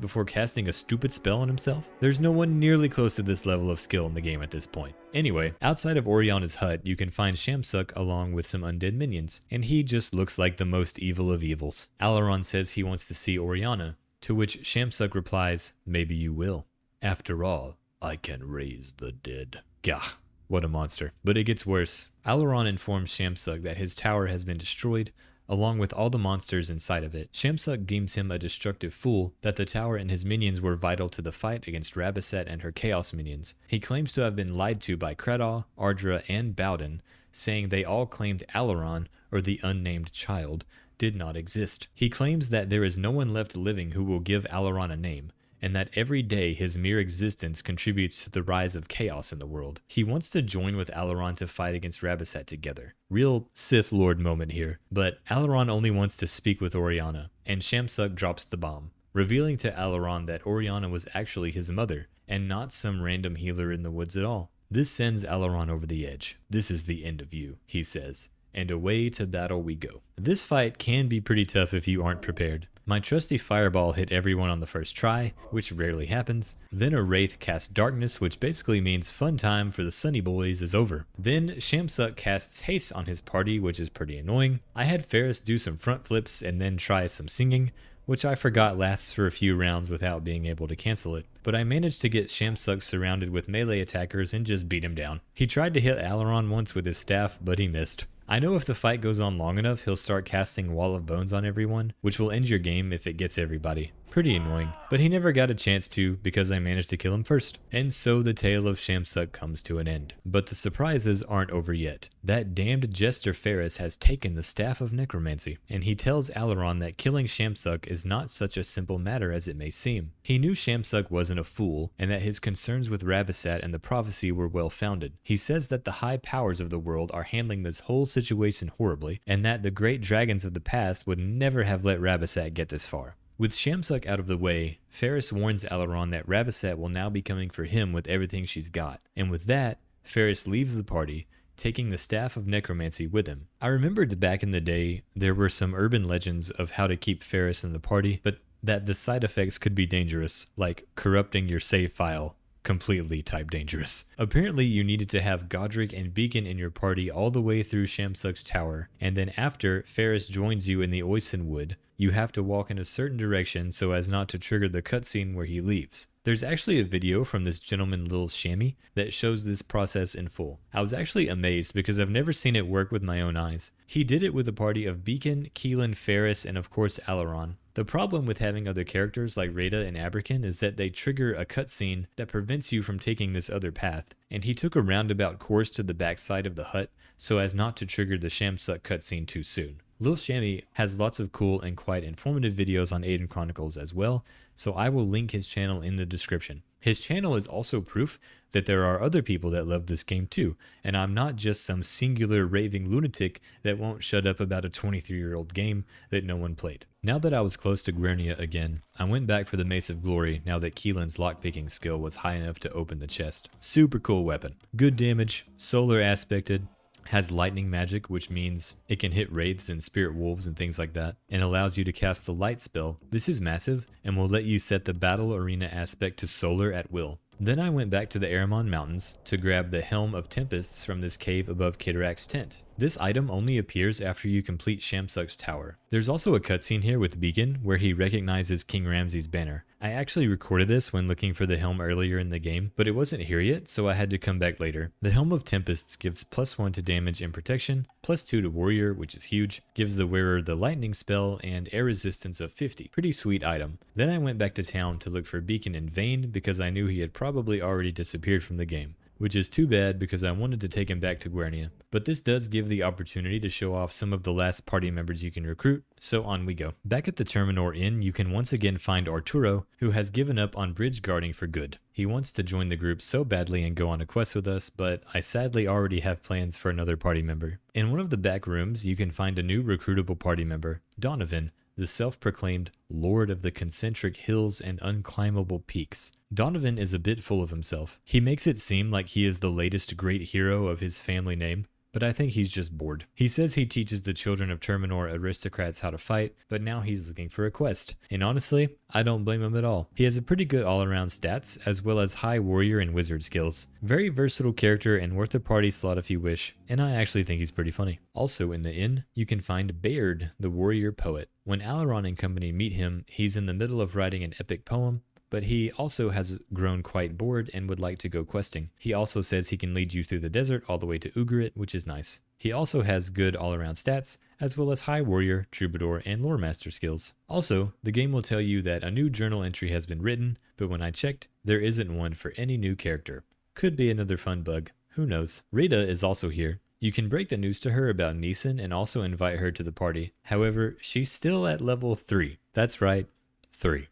before casting a stupid spell on himself? There's no one nearly close to this level of skill in the game at this point. Anyway, outside of Oriana's hut, you can find Shamsuk along with some undead minions, and he just looks like the most evil of evils. Alaron says he wants to see Oriana, to which Shamsuk replies, "Maybe you will. After all, I can raise the dead." Gah. What a monster. But it gets worse. Alaron informs Shamsuk that his tower has been destroyed, along with all the monsters inside of it. Shamsuk deems him a destructive fool, that the tower and his minions were vital to the fight against Rabasset and her Chaos minions. He claims to have been lied to by Kradaw, Ardra, and Bowden, saying they all claimed Alaron, or the unnamed child, did not exist. He claims that there is no one left living who will give Alaron a name, and that every day his mere existence contributes to the rise of chaos in the world. He wants to join with Alaron to fight against Rabasset together. Real Sith Lord moment here. But Alaron only wants to speak with Oriana, and Shamsuk drops the bomb, revealing to Alaron that Oriana was actually his mother, and not some random healer in the woods at all. This sends Alaron over the edge. "This is the end of you," he says, and away to battle we go. This fight can be pretty tough if you aren't prepared. My trusty fireball hit everyone on the first try, which rarely happens. Then a wraith cast darkness, which basically means fun time for the Sunny Boys is over. Then Shamsuk casts haste on his party, which is pretty annoying. I had Ferris do some front flips and then try some singing, which I forgot lasts for a few rounds without being able to cancel it. But I managed to get Shamsuk surrounded with melee attackers and just beat him down. He tried to hit Alaron once with his staff, but he missed. I know if the fight goes on long enough, he'll start casting Wall of Bones on everyone, which will end your game if it gets everybody. Pretty annoying, but he never got a chance to because I managed to kill him first. And so the tale of Shamsuk comes to an end. But the surprises aren't over yet. That damned Jester Ferris has taken the Staff of Necromancy, and he tells Alaron that killing Shamsuk is not such a simple matter as it may seem. He knew Shamsuk wasn't a fool, and that his concerns with Rabasset and the prophecy were well founded. He says that the high powers of the world are handling this whole situation horribly, and that the great dragons of the past would never have let Rabasset get this far. With Shamsuk out of the way, Ferris warns Alaron that Rabasset will now be coming for him with everything she's got, and with that, Ferris leaves the party, taking the Staff of Necromancy with him. I remembered back in the day, there were some urban legends of how to keep Ferris in the party, but that the side effects could be dangerous, like corrupting your save file. Completely type dangerous. Apparently you needed to have Godric and Beacon in your party all the way through Shamsuk's tower, and then after Ferris joins you in the Oisin Wood, you have to walk in a certain direction so as not to trigger the cutscene where he leaves. There's actually a video from this gentleman Lil Shammy that shows this process in full. I was actually amazed because I've never seen it work with my own eyes. He did it with a party of Beacon, Keelan, Ferris, and of course Alaron. The problem with having other characters like Rada and Abrakan is that they trigger a cutscene that prevents you from taking this other path, and he took a roundabout course to the backside of the hut so as not to trigger the Shamsuk cutscene too soon. Lil Shammy has lots of cool and quite informative videos on Aidyn Chronicles as well, so I will link his channel in the description. His channel is also proof that there are other people that love this game too, and I'm not just some singular raving lunatic that won't shut up about a 23-year-old game that no one played. Now that I was close to Guernia again, I went back for the Mace of Glory now that Keelan's lockpicking skill was high enough to open the chest. Super cool weapon. Good damage, solar aspected, has lightning magic, which means it can hit wraiths and spirit wolves and things like that, and allows you to cast the light spell. This is massive and will let you set the battle arena aspect to solar at will. Then I went back to the Aramon Mountains to grab the Helm of Tempests from this cave above Kidarak's tent. This item only appears after you complete Shamsuk's tower. There's also a cutscene here with Beacon where he recognizes King Ramses' banner. I actually recorded this when looking for the helm earlier in the game, but it wasn't here yet, so I had to come back later. The Helm of Tempests gives +1 to damage and protection, +2 to warrior, which is huge, gives the wearer the lightning spell and air resistance of 50. Pretty sweet item. Then I went back to town to look for Beacon in vain because I knew he had probably already disappeared from the game, which is too bad because I wanted to take him back to Guernia. But this does give the opportunity to show off some of the last party members you can recruit, so on we go. Back at the Terminor Inn, you can once again find Arturo, who has given up on bridge guarding for good. He wants to join the group so badly and go on a quest with us, but I sadly already have plans for another party member. In one of the back rooms, you can find a new recruitable party member, Donovan, the self-proclaimed Lord of the Concentric Hills and Unclimbable Peaks. Donovan is a bit full of himself. He makes it seem like he is the latest great hero of his family name, but I think he's just bored. He says he teaches the children of Terminor aristocrats how to fight, but now he's looking for a quest. And honestly, I don't blame him at all. He has a pretty good all-around stats, as well as high warrior and wizard skills. Very versatile character and worth a party slot if you wish, and I actually think he's pretty funny. Also in the inn, you can find Baird, the warrior poet. When Alaron and company meet him, he's in the middle of writing an epic poem, but he also has grown quite bored and would like to go questing. He also says he can lead you through the desert all the way to Ugarit, which is nice. He also has good all-around stats, as well as high warrior, troubadour, and lore master skills. Also, the game will tell you that a new journal entry has been written, but when I checked, there isn't one for any new character. Could be another fun bug, who knows. Rita is also here. You can break the news to her about Neeson and also invite her to the party. However, she's still at level 3. That's right, 3.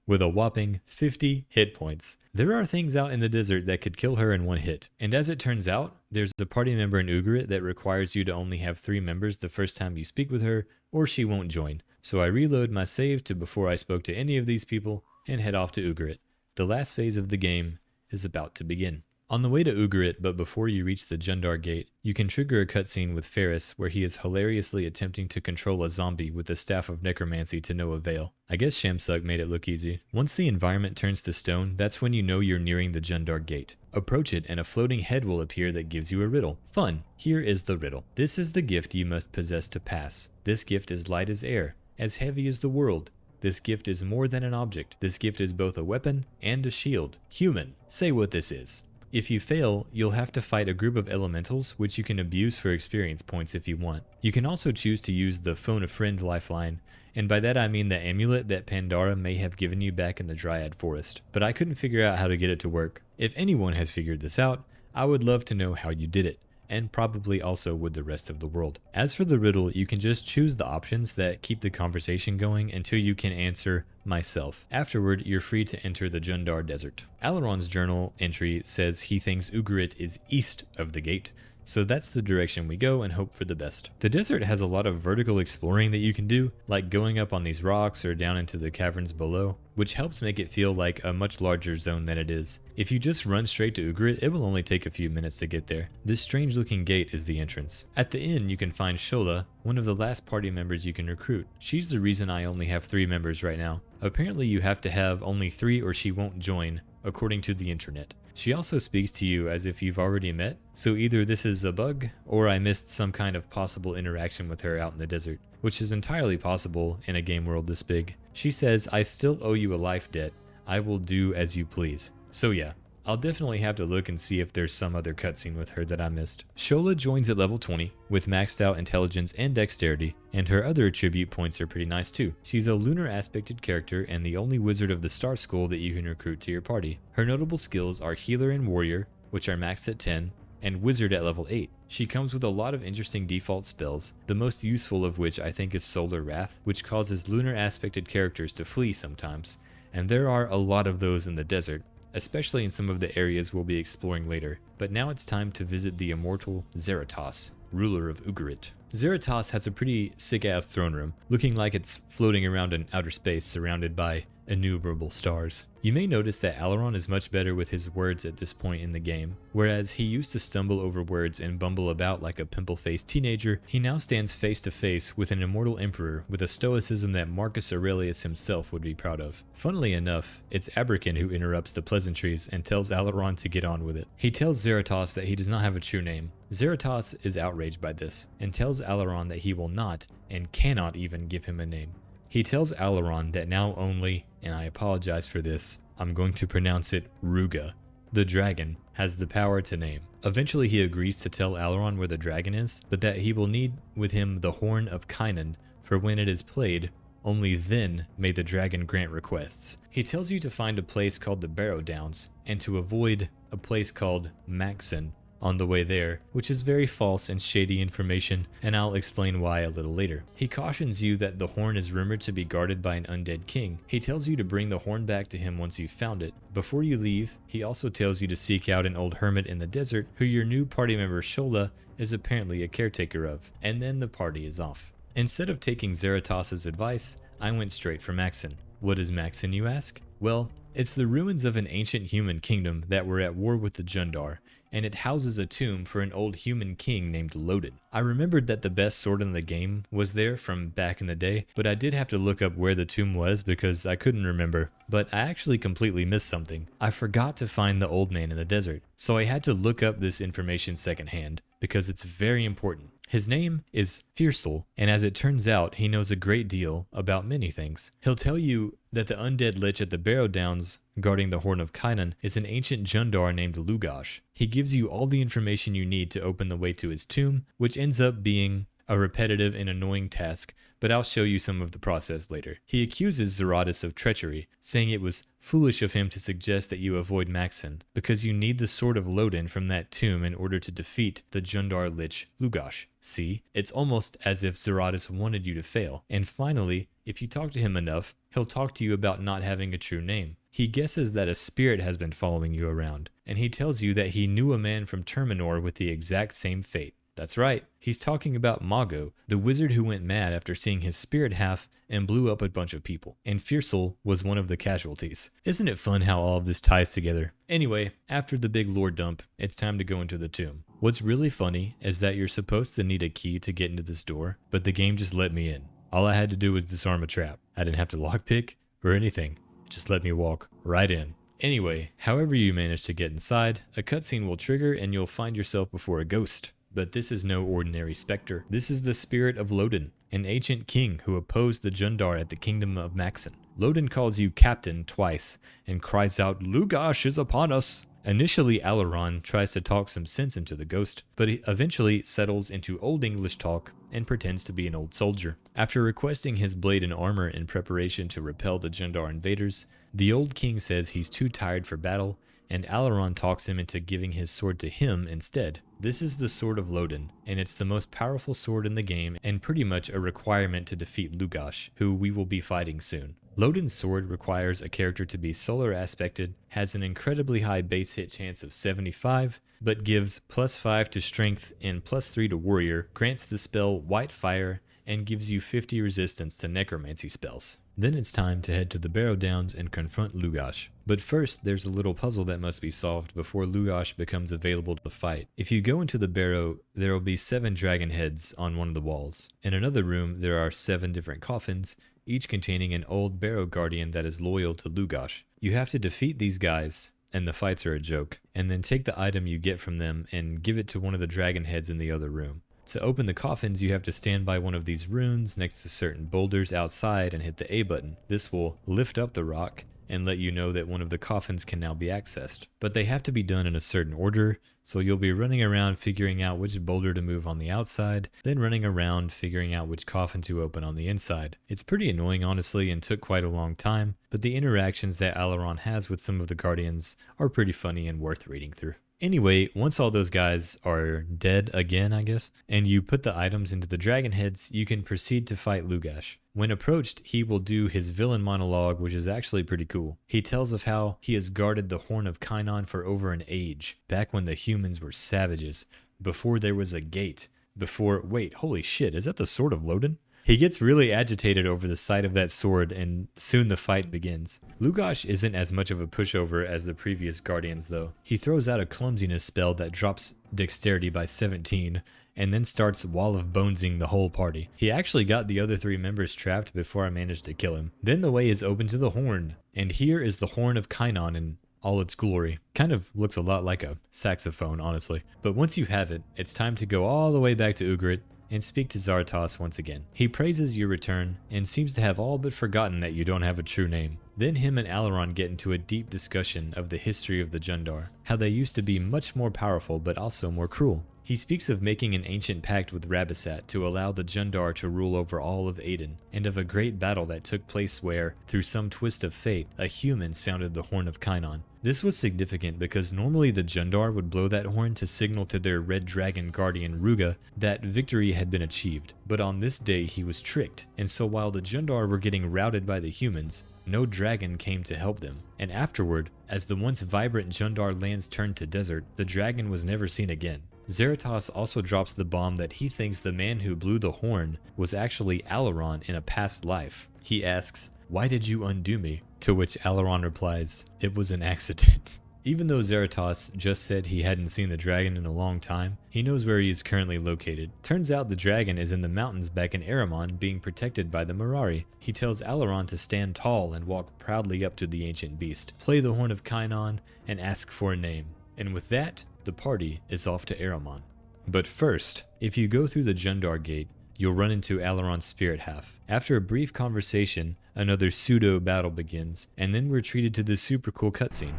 With a whopping 50 hit points. There are things out in the desert that could kill her in one hit. And as it turns out, there's a party member in Ugarit that requires you to only have 3 members the first time you speak with her, or she won't join. So I reload my save to before I spoke to any of these people and head off to Ugarit. The last phase of the game is about to begin. On the way to Ugarit, but before you reach the Jundar Gate, you can trigger a cutscene with Ferris where he is hilariously attempting to control a zombie with the Staff of Necromancy to no avail. I guess Shamsuk made it look easy. Once the environment turns to stone, that's when you know you're nearing the Jundar Gate. Approach it and a floating head will appear that gives you a riddle. Fun! Here is the riddle. This is the gift you must possess to pass. This gift is light as air, as heavy as the world. This gift is more than an object. This gift is both a weapon and a shield. Human, say what this is. If you fail, you'll have to fight a group of elementals, which you can abuse for experience points if you want. You can also choose to use the Phone a Friend lifeline, and by that I mean the amulet that Pandora may have given you back in the Dryad Forest, but I couldn't figure out how to get it to work. If anyone has figured this out, I would love to know how you did it, and probably also would the rest of the world. As for the riddle, you can just choose the options that keep the conversation going until you can answer myself. Afterward, you're free to enter the Jundar Desert. Alaron's journal entry says he thinks Ugarit is east of the gate, so that's the direction we go and hope for the best. The desert has a lot of vertical exploring that you can do, like going up on these rocks or down into the caverns below, which helps make it feel like a much larger zone than it is. If you just run straight to Ugarit, it will only take a few minutes to get there. This strange looking gate is the entrance. At the inn, you can find Shola, one of the last party members you can recruit. She's the reason I only have 3 members right now. Apparently you have to have only 3 or she won't join, according to the internet. She also speaks to you as if you've already met, so either this is a bug, or I missed some kind of possible interaction with her out in the desert, which is entirely possible in a game world this big. She says, I still owe you a life debt. I will do as you please. So yeah, I'll definitely have to look and see if there's some other cutscene with her that I missed. Shola joins at level 20 with maxed out intelligence and dexterity, and her other attribute points are pretty nice too. She's a lunar aspected character and the only wizard of the Star School that you can recruit to your party. Her notable skills are healer and warrior, which are maxed at 10, and wizard at level 8. She comes with a lot of interesting default spells, the most useful of which I think is Solar Wrath, which causes lunar aspected characters to flee sometimes, and there are a lot of those in the desert, especially in some of the areas we'll be exploring later. But now it's time to visit the immortal Zeratos, ruler of Ugarit. Zeratos has a pretty sick-ass throne room, looking like it's floating around in outer space surrounded by innumerable stars. You may notice that Aileron is much better with his words at this point in the game. Whereas he used to stumble over words and bumble about like a pimple-faced teenager, he now stands face to face with an immortal emperor with a stoicism that Marcus Aurelius himself would be proud of. Funnily enough, it's Abrakan who interrupts the pleasantries and tells Aileron to get on with it. He tells Zeratos that he does not have a true name. Zeratos is outraged by this and tells Aileron that he will not and cannot even give him a name. He tells Aileron that now only, and I apologize for this, I'm going to pronounce it Ruga, the dragon, has the power to name. Eventually he agrees to tell Aileron where the dragon is, but that he will need with him the horn of Kynan, for when it is played, only then may the dragon grant requests. He tells you to find a place called the Barrow Downs, and to avoid a place called Maxon on the way there, which is very false and shady information, and I'll explain why a little later. He cautions you that the horn is rumored to be guarded by an undead king. He tells you to bring the horn back to him once you've found it. Before you leave, he also tells you to seek out an old hermit in the desert who your new party member Shola is apparently a caretaker of, and then the party is off. Instead of taking Zeratos' advice, I went straight for Maxon. What is Maxon, you ask? Well, it's the ruins of an ancient human kingdom that were at war with the Jundar, and it houses a tomb for an old human king named Lodin. I remembered that the best sword in the game was there from back in the day, but I did have to look up where the tomb was because I couldn't remember. But I actually completely missed something. I forgot to find the old man in the desert, so I had to look up this information secondhand because it's very important. His name is Fiersel, and as it turns out, he knows a great deal about many things. He'll tell you that the undead lich at the Barrow Downs guarding the Horn of Kynan is an ancient Jundar named Lugash. He gives you all the information you need to open the way to his tomb, which ends up being a repetitive and annoying task, but I'll show you some of the process later. He accuses Zeratos of treachery, saying it was foolish of him to suggest that you avoid Maxon, because you need the sword of Lodin from that tomb in order to defeat the Jundar lich Lugash. See, it's almost as if Zeratos wanted you to fail. And finally, if you talk to him enough, he'll talk to you about not having a true name. He guesses that a spirit has been following you around, and he tells you that he knew a man from Terminor with the exact same fate. That's right, he's talking about Mago, the wizard who went mad after seeing his spirit half and blew up a bunch of people, and Fiersel was one of the casualties. Isn't it fun how all of this ties together? Anyway, after the big lore dump, it's time to go into the tomb. What's really funny is that you're supposed to need a key to get into this door, but the game just let me in. All I had to do was disarm a trap. I didn't have to lockpick or anything. It just let me walk right in. Anyway, however you manage to get inside, a cutscene will trigger and you'll find yourself before a ghost. But this is no ordinary specter. This is the spirit of Lodin, an ancient king who opposed the Jundar at the kingdom of Maxon. Lodin calls you captain twice and cries out, "Lugash is upon us!" Initially, Aileron tries to talk some sense into the ghost, but he eventually settles into Old English talk and pretends to be an old soldier. After requesting his blade and armor in preparation to repel the Jundar invaders, the old king says he's too tired for battle, and Aileron talks him into giving his sword to him instead. This is the Sword of Lodin, and it's the most powerful sword in the game and pretty much a requirement to defeat Lugash, who we will be fighting soon. Lodin's sword requires a character to be solar aspected, has an incredibly high base hit chance of 75, but gives +5 to strength and +3 to warrior, grants the spell White Fire, and gives you 50 resistance to necromancy spells. Then it's time to head to the Barrow Downs and confront Lugash. But first, there's a little puzzle that must be solved before Lugash becomes available to fight. If you go into the barrow, there will be 7 dragon heads on one of the walls. In another room, there are 7 different coffins, each containing an old barrow guardian that is loyal to Lugash. You have to defeat these guys, and the fights are a joke, and then take the item you get from them and give it to one of the dragon heads in the other room. To open the coffins, you have to stand by one of these runes next to certain boulders outside and hit the A button. This will lift up the rock and let you know that one of the coffins can now be accessed. But they have to be done in a certain order, so you'll be running around figuring out which boulder to move on the outside, then running around figuring out which coffin to open on the inside. It's pretty annoying honestly and took quite a long time, but the interactions that Aileron has with some of the guardians are pretty funny and worth reading through. Anyway, once all those guys are dead again, I guess, and you put the items into the dragon heads, you can proceed to fight Lugash. When approached, he will do his villain monologue, which is actually pretty cool. He tells of how he has guarded the Horn of Kainon for over an age, back when the humans were savages, before there was a gate, wait, holy shit, is that the Sword of Lodin? He gets really agitated over the sight of that sword, and soon the fight begins. Lugash isn't as much of a pushover as the previous Guardians though. He throws out a clumsiness spell that drops Dexterity by 17, and then starts Wall of Bonesing the whole party. He actually got the other 3 members trapped before I managed to kill him. Then the way is open to the Horn, and here is the Horn of Kainon in all its glory. Kind of looks a lot like a saxophone, honestly. But once you have it, it's time to go all the way back to Ugrit and speak to Zarathos once again. He praises your return and seems to have all but forgotten that you don't have a true name. Then him and Alaron get into a deep discussion of the history of the Jundar, how they used to be much more powerful but also more cruel. He speaks of making an ancient pact with Rabasat to allow the Jundar to rule over all of Aidyn, and of a great battle that took place where, through some twist of fate, a human sounded the Horn of Kainon. This was significant because normally the Jundar would blow that horn to signal to their Red Dragon guardian Ruga that victory had been achieved, but on this day he was tricked, and so while the Jundar were getting routed by the humans, no dragon came to help them, and afterward, as the once vibrant Jundar lands turned to desert, the dragon was never seen again. Zarathos also drops the bomb that he thinks the man who blew the horn was actually Alaron in a past life. He asks, "Why did you undo me?" To which Alaron replies, "It was an accident." Even though Zarathos just said he hadn't seen the dragon in a long time, he knows where he is currently located. Turns out the dragon is in the mountains back in Aramon being protected by the Mirari. He tells Alaron to stand tall and walk proudly up to the ancient beast, play the Horn of Kainon, and ask for a name. And with that, the party is off to Aramon. But first, if you go through the Jundar gate, you'll run into Alaron's spirit half. After a brief conversation, another pseudo battle begins, and then we're treated to this super cool cutscene.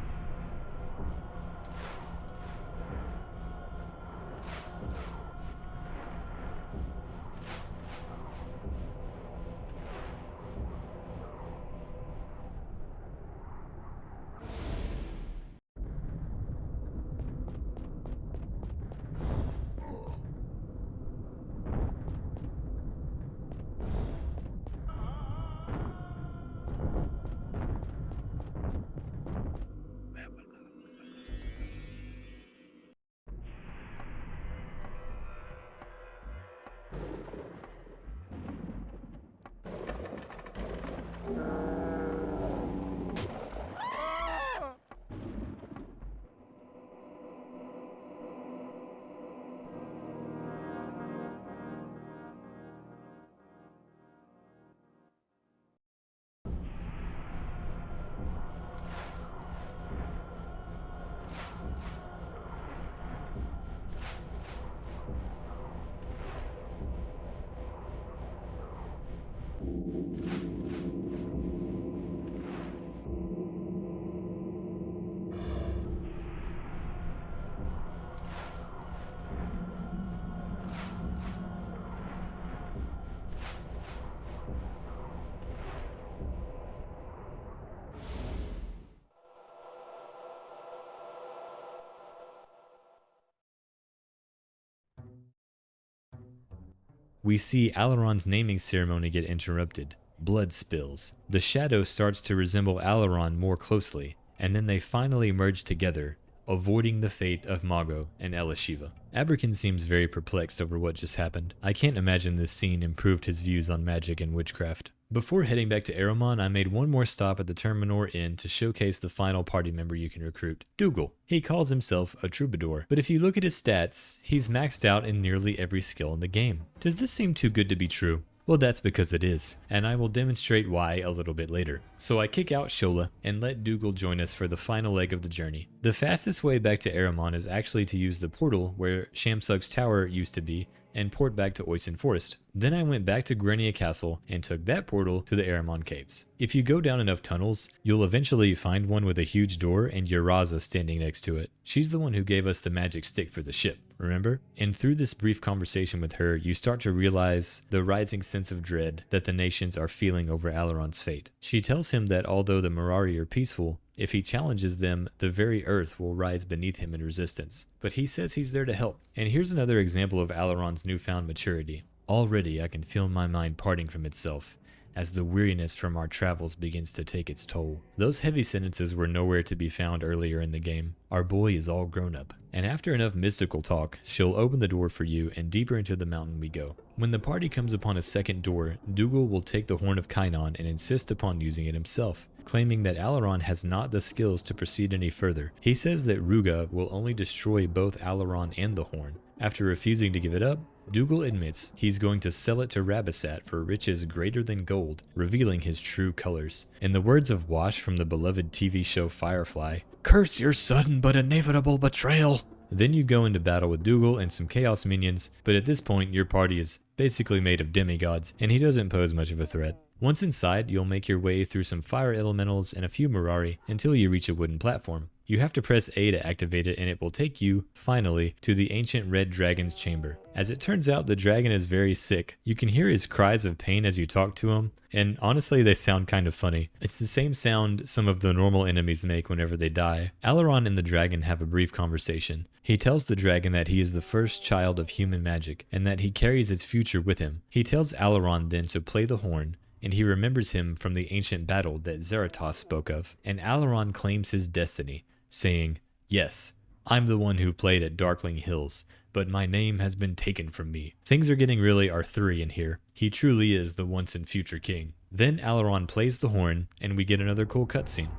We see Alaron's naming ceremony get interrupted. Blood spills. The shadow starts to resemble Alaron more closely, and then they finally merge together, avoiding the fate of Mago and Elishiva. Abrakan seems very perplexed over what just happened. I can't imagine this scene improved his views on magic and witchcraft. Before heading back to Aramon, I made one more stop at the Terminor Inn to showcase the final party member you can recruit, Dougal. He calls himself a troubadour, but if you look at his stats, he's maxed out in nearly every skill in the game. Does this seem too good to be true? Well, that's because it is, and I will demonstrate why a little bit later. So I kick out Shola and let Dougal join us for the final leg of the journey. The fastest way back to Aramon is actually to use the portal where Shamsuk's tower used to be and port back to Oisin Forest. Then I went back to Grenia Castle and took that portal to the Aramon Caves. If you go down enough tunnels, you'll eventually find one with a huge door and Yaraza standing next to it. She's the one who gave us the magic stick for the ship, remember? And through this brief conversation with her, you start to realize the rising sense of dread that the nations are feeling over Alaron's fate. She tells him that although the Mirari are peaceful, if he challenges them, the very earth will rise beneath him in resistance. But he says he's there to help. And here's another example of Alaron's newfound maturity. Already I can feel my mind parting from itself, as the weariness from our travels begins to take its toll. Those heavy sentences were nowhere to be found earlier in the game. Our boy is all grown up. And after enough mystical talk, she'll open the door for you and deeper into the mountain we go. When the party comes upon a second door, Dougal will take the Horn of Kynon and insist upon using it himself, claiming that Alaron has not the skills to proceed any further. He says that Ruga will only destroy both Alaron and the Horn. After refusing to give it up, Dougal admits he's going to sell it to Rabasat for riches greater than gold, revealing his true colors. In the words of Wash from the beloved TV show Firefly, "Curse your sudden but inevitable betrayal." Then you go into battle with Dougal and some Chaos minions, but at this point your party is basically made of demigods, and he doesn't pose much of a threat. Once inside, you'll make your way through some fire elementals and a few Mirari until you reach a wooden platform. You have to press A to activate it, and it will take you, finally, to the ancient red dragon's chamber. As it turns out, the dragon is very sick. You can hear his cries of pain as you talk to him, and honestly they sound kind of funny. It's the same sound some of the normal enemies make whenever they die. Alaron and the dragon have a brief conversation. He tells the dragon that he is the first child of human magic, and that he carries its future with him. He tells Alaron then to play the horn, and he remembers him from the ancient battle that Zeratos spoke of. And Alaron claims his destiny, saying, "Yes, I'm the one who played at Darkling Hills, but my name has been taken from me." Things are getting really Arthurian here. He truly is the once and future king. Then Alaron plays the horn, and we get another cool cutscene.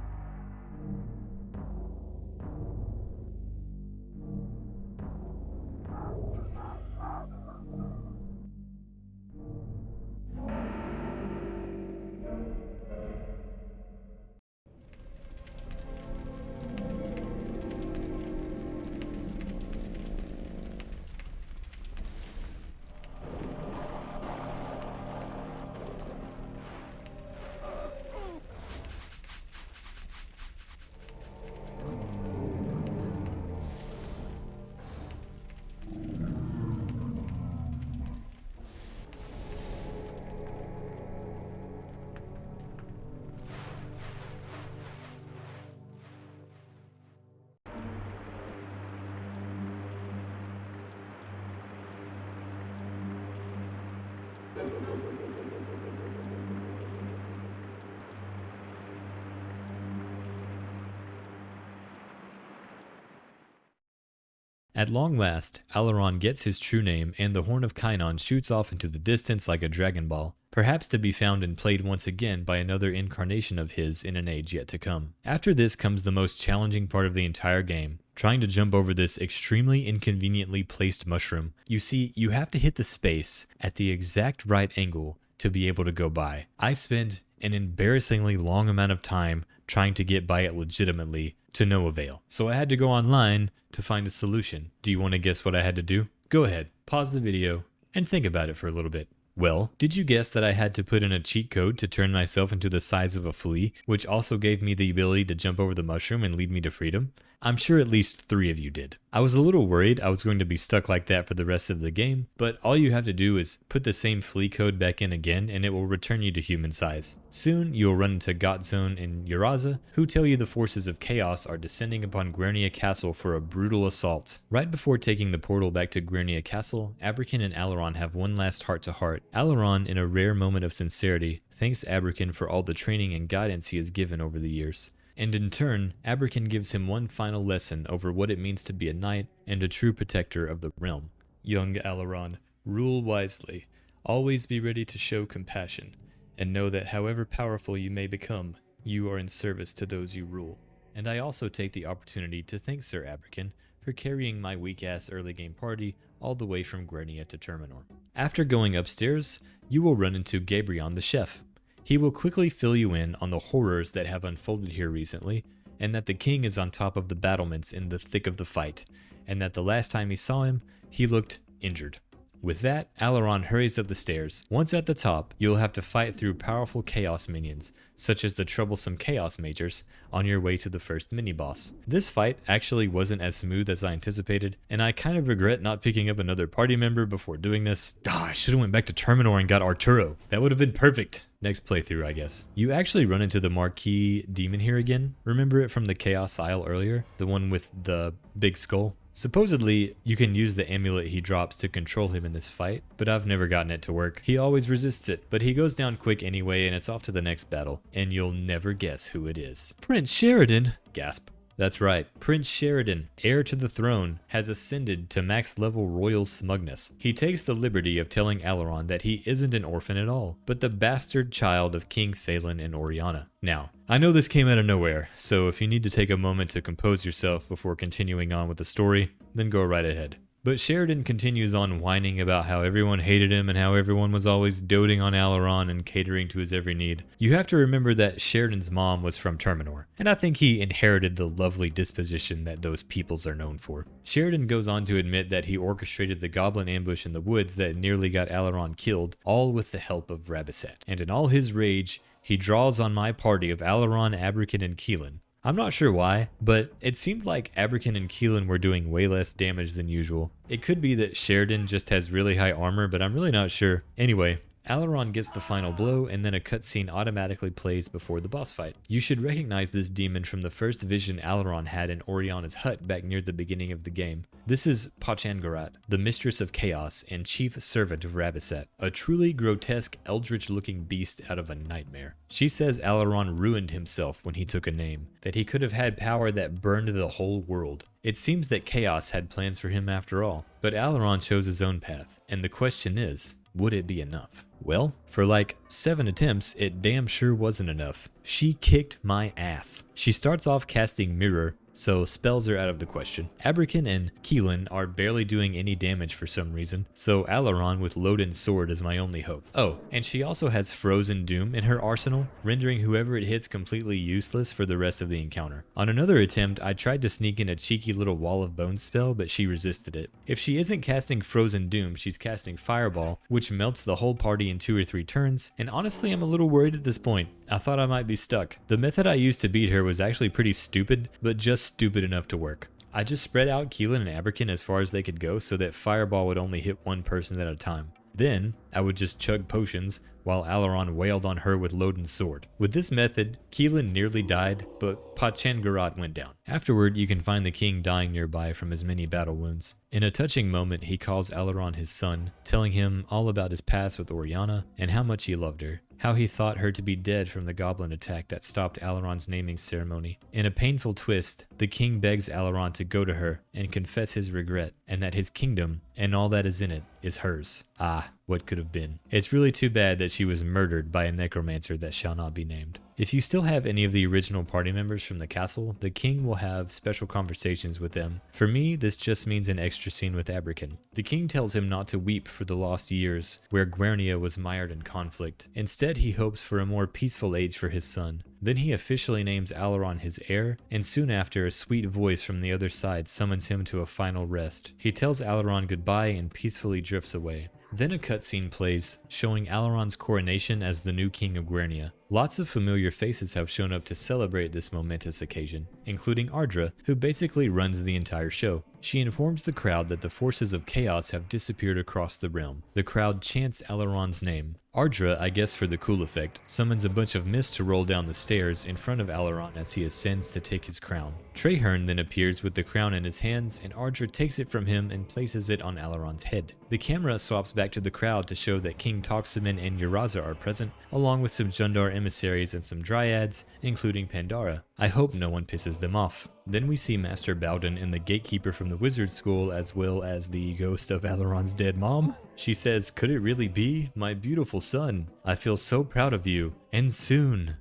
At long last, Alaron gets his true name, and the Horn of Kynon shoots off into the distance like a Dragon Ball, perhaps to be found and played once again by another incarnation of his in an age yet to come. After this comes the most challenging part of the entire game, trying to jump over this extremely inconveniently placed mushroom. You see, you have to hit the space at the exact right angle to be able to go by. I've spent an embarrassingly long amount of time trying to get by it legitimately, to no avail. So I had to go online to find a solution. Do you want to guess what I had to do? Go ahead, pause the video, and think about it for a little bit. Well, did you guess that I had to put in a cheat code to turn myself into the size of a flea, which also gave me the ability to jump over the mushroom and lead me to freedom? I'm sure at least 3 of you did. I was a little worried I was going to be stuck like that for the rest of the game, but all you have to do is put the same flea code back in again and it will return you to human size. Soon you'll run into Gotzone and Uraza, who tell you the forces of chaos are descending upon Guernia Castle for a brutal assault. Right before taking the portal back to Guernia Castle, Abrakan and Alaron have one last heart-to-heart. Alaron, in a rare moment of sincerity, thanks Abrakan for all the training and guidance he has given over the years. And in turn, Abrakan gives him one final lesson over what it means to be a knight and a true protector of the realm. Young Alaron, rule wisely, always be ready to show compassion, and know that however powerful you may become, you are in service to those you rule. And I also take the opportunity to thank Sir Abrakan for carrying my weak-ass early game party all the way from Guernia to Terminor. After going upstairs, you will run into Gabrion the chef. He will quickly fill you in on the horrors that have unfolded here recently, and that the king is on top of the battlements in the thick of the fight, and that the last time he saw him, he looked injured. With that, Alaron hurries up the stairs. Once at the top, you'll have to fight through powerful chaos minions, such as the troublesome chaos mages, on your way to the first mini-boss. This fight actually wasn't as smooth as I anticipated, and I kind of regret not picking up another party member before doing this. I should've went back to Terminor and got Arturo. That would've been perfect. Next playthrough, I guess. You actually run into the marquee demon here again. Remember it from the Chaos Isle earlier? The one with the big skull? Supposedly, you can use the amulet he drops to control him in this fight, but I've never gotten it to work. He always resists it, but he goes down quick anyway and it's off to the next battle, and you'll never guess who it is. Prince Sheridan! Gasp. That's right, Prince Sheridan, heir to the throne, has ascended to max level royal smugness. He takes the liberty of telling Alaron that he isn't an orphan at all, but the bastard child of King Phelan and Oriana. Now, I know this came out of nowhere, so if you need to take a moment to compose yourself before continuing on with the story, then go right ahead. But Sheridan continues on whining about how everyone hated him and how everyone was always doting on Alaron and catering to his every need. You have to remember that Sheridan's mom was from Terminor, and I think he inherited the lovely disposition that those peoples are known for. Sheridan goes on to admit that he orchestrated the goblin ambush in the woods that nearly got Alaron killed, all with the help of Rabasset. And in all his rage, he draws on my party of Alaron, Abrakan, and Keelan. I'm not sure why, but it seemed like Abrakan and Keelan were doing way less damage than usual. It could be that Sheridan just has really high armor, but I'm really not sure. Anyway, Alaron gets the final blow, and then a cutscene automatically plays before the boss fight. You should recognize this demon from the first vision Alaron had in Oriana's hut back near the beginning of the game. This is Pachangarat, the mistress of chaos and chief servant of Rabasset, a truly grotesque, eldritch-looking beast out of a nightmare. She says Alaron ruined himself when he took a name, that he could have had power that burned the whole world. It seems that Chaos had plans for him after all, but Alaron chose his own path, and the question is, would it be enough? Well, for like 7 attempts, it damn sure wasn't enough. She kicked my ass. She starts off casting Mirror, so spells are out of the question. Abrakan and Keelan are barely doing any damage for some reason, so Alaron with Lodin's sword is my only hope. Oh, and she also has Frozen Doom in her arsenal, rendering whoever it hits completely useless for the rest of the encounter. On another attempt, I tried to sneak in a cheeky little Wall of Bones spell, but she resisted it. If she isn't casting Frozen Doom, she's casting Fireball, which melts the whole party in 2 or 3 turns, and honestly I'm a little worried at this point. I thought I might be stuck. The method I used to beat her was actually pretty stupid, but just stupid enough to work. I just spread out Keelan and Abrakan as far as they could go so that Fireball would only hit one person at a time. Then, I would just chug potions while Alaron wailed on her with Lodin's sword. With this method, Keelan nearly died, but Pachangarat went down. Afterward, you can find the king dying nearby from his many battle wounds. In a touching moment, he calls Alaron his son, telling him all about his past with Oriana and how much he loved her. How he thought her to be dead from the goblin attack that stopped Alaron's naming ceremony. In a painful twist, the king begs Alaron to go to her and confess his regret, and that his kingdom, and all that is in it, is hers. Ah, what could have been. It's really too bad that she was murdered by a necromancer that shall not be named. If you still have any of the original party members from the castle, the king will have special conversations with them. For me, this just means an extra scene with Abrakan. The king tells him not to weep for the lost years, where Guernia was mired in conflict. Instead, he hopes for a more peaceful age for his son. Then he officially names Alaron his heir, and soon after, a sweet voice from the other side summons him to a final rest. He tells Alaron goodbye and peacefully drifts away. Then a cutscene plays, showing Alaron's coronation as the new king of Guernia. Lots of familiar faces have shown up to celebrate this momentous occasion, including Ardra, who basically runs the entire show. She informs the crowd that the forces of chaos have disappeared across the realm. The crowd chants Alaron's name. Ardra, I guess for the cool effect, summons a bunch of mist to roll down the stairs in front of Alaron as he ascends to take his crown. Traherne then appears with the crown in his hands, and Ardra takes it from him and places it on Alaron's head. The camera swaps back to the crowd to show that King Toxamin and Uraza are present, along with some Jundar emissaries and some dryads, including Pandara. I hope no one pisses them off. Then we see Master Bowden and the gatekeeper from the wizard school, as well as the ghost of Alaron's dead mom. She says, "Could it really be? My beautiful son. I feel so proud of you. And soon."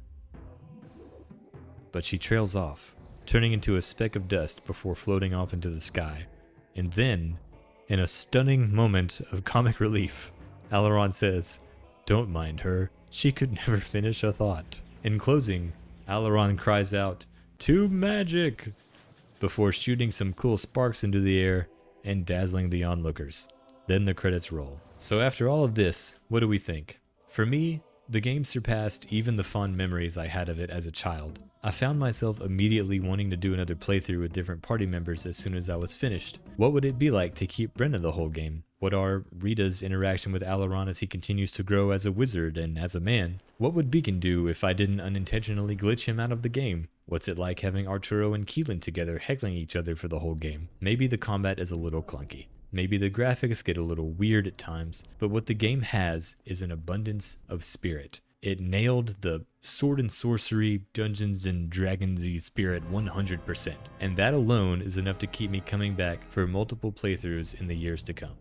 But she trails off, turning into a speck of dust before floating off into the sky. And then, in a stunning moment of comic relief, Alaron says, "Don't mind her. She could never finish a thought." In closing, Alaron cries out, "To magic!" before shooting some cool sparks into the air and dazzling the onlookers. Then the credits roll. So after all of this, what do we think? For me, the game surpassed even the fond memories I had of it as a child. I found myself immediately wanting to do another playthrough with different party members as soon as I was finished. What would it be like to keep Brenna the whole game? What are Rita's interaction with Alaron as he continues to grow as a wizard and as a man? What would Beacon do if I didn't unintentionally glitch him out of the game? What's it like having Arturo and Keelan together heckling each other for the whole game? Maybe the combat is a little clunky. Maybe the graphics get a little weird at times, but what the game has is an abundance of spirit. It nailed the sword and sorcery, Dungeons and Dragons-y spirit 100%, and that alone is enough to keep me coming back for multiple playthroughs in the years to come.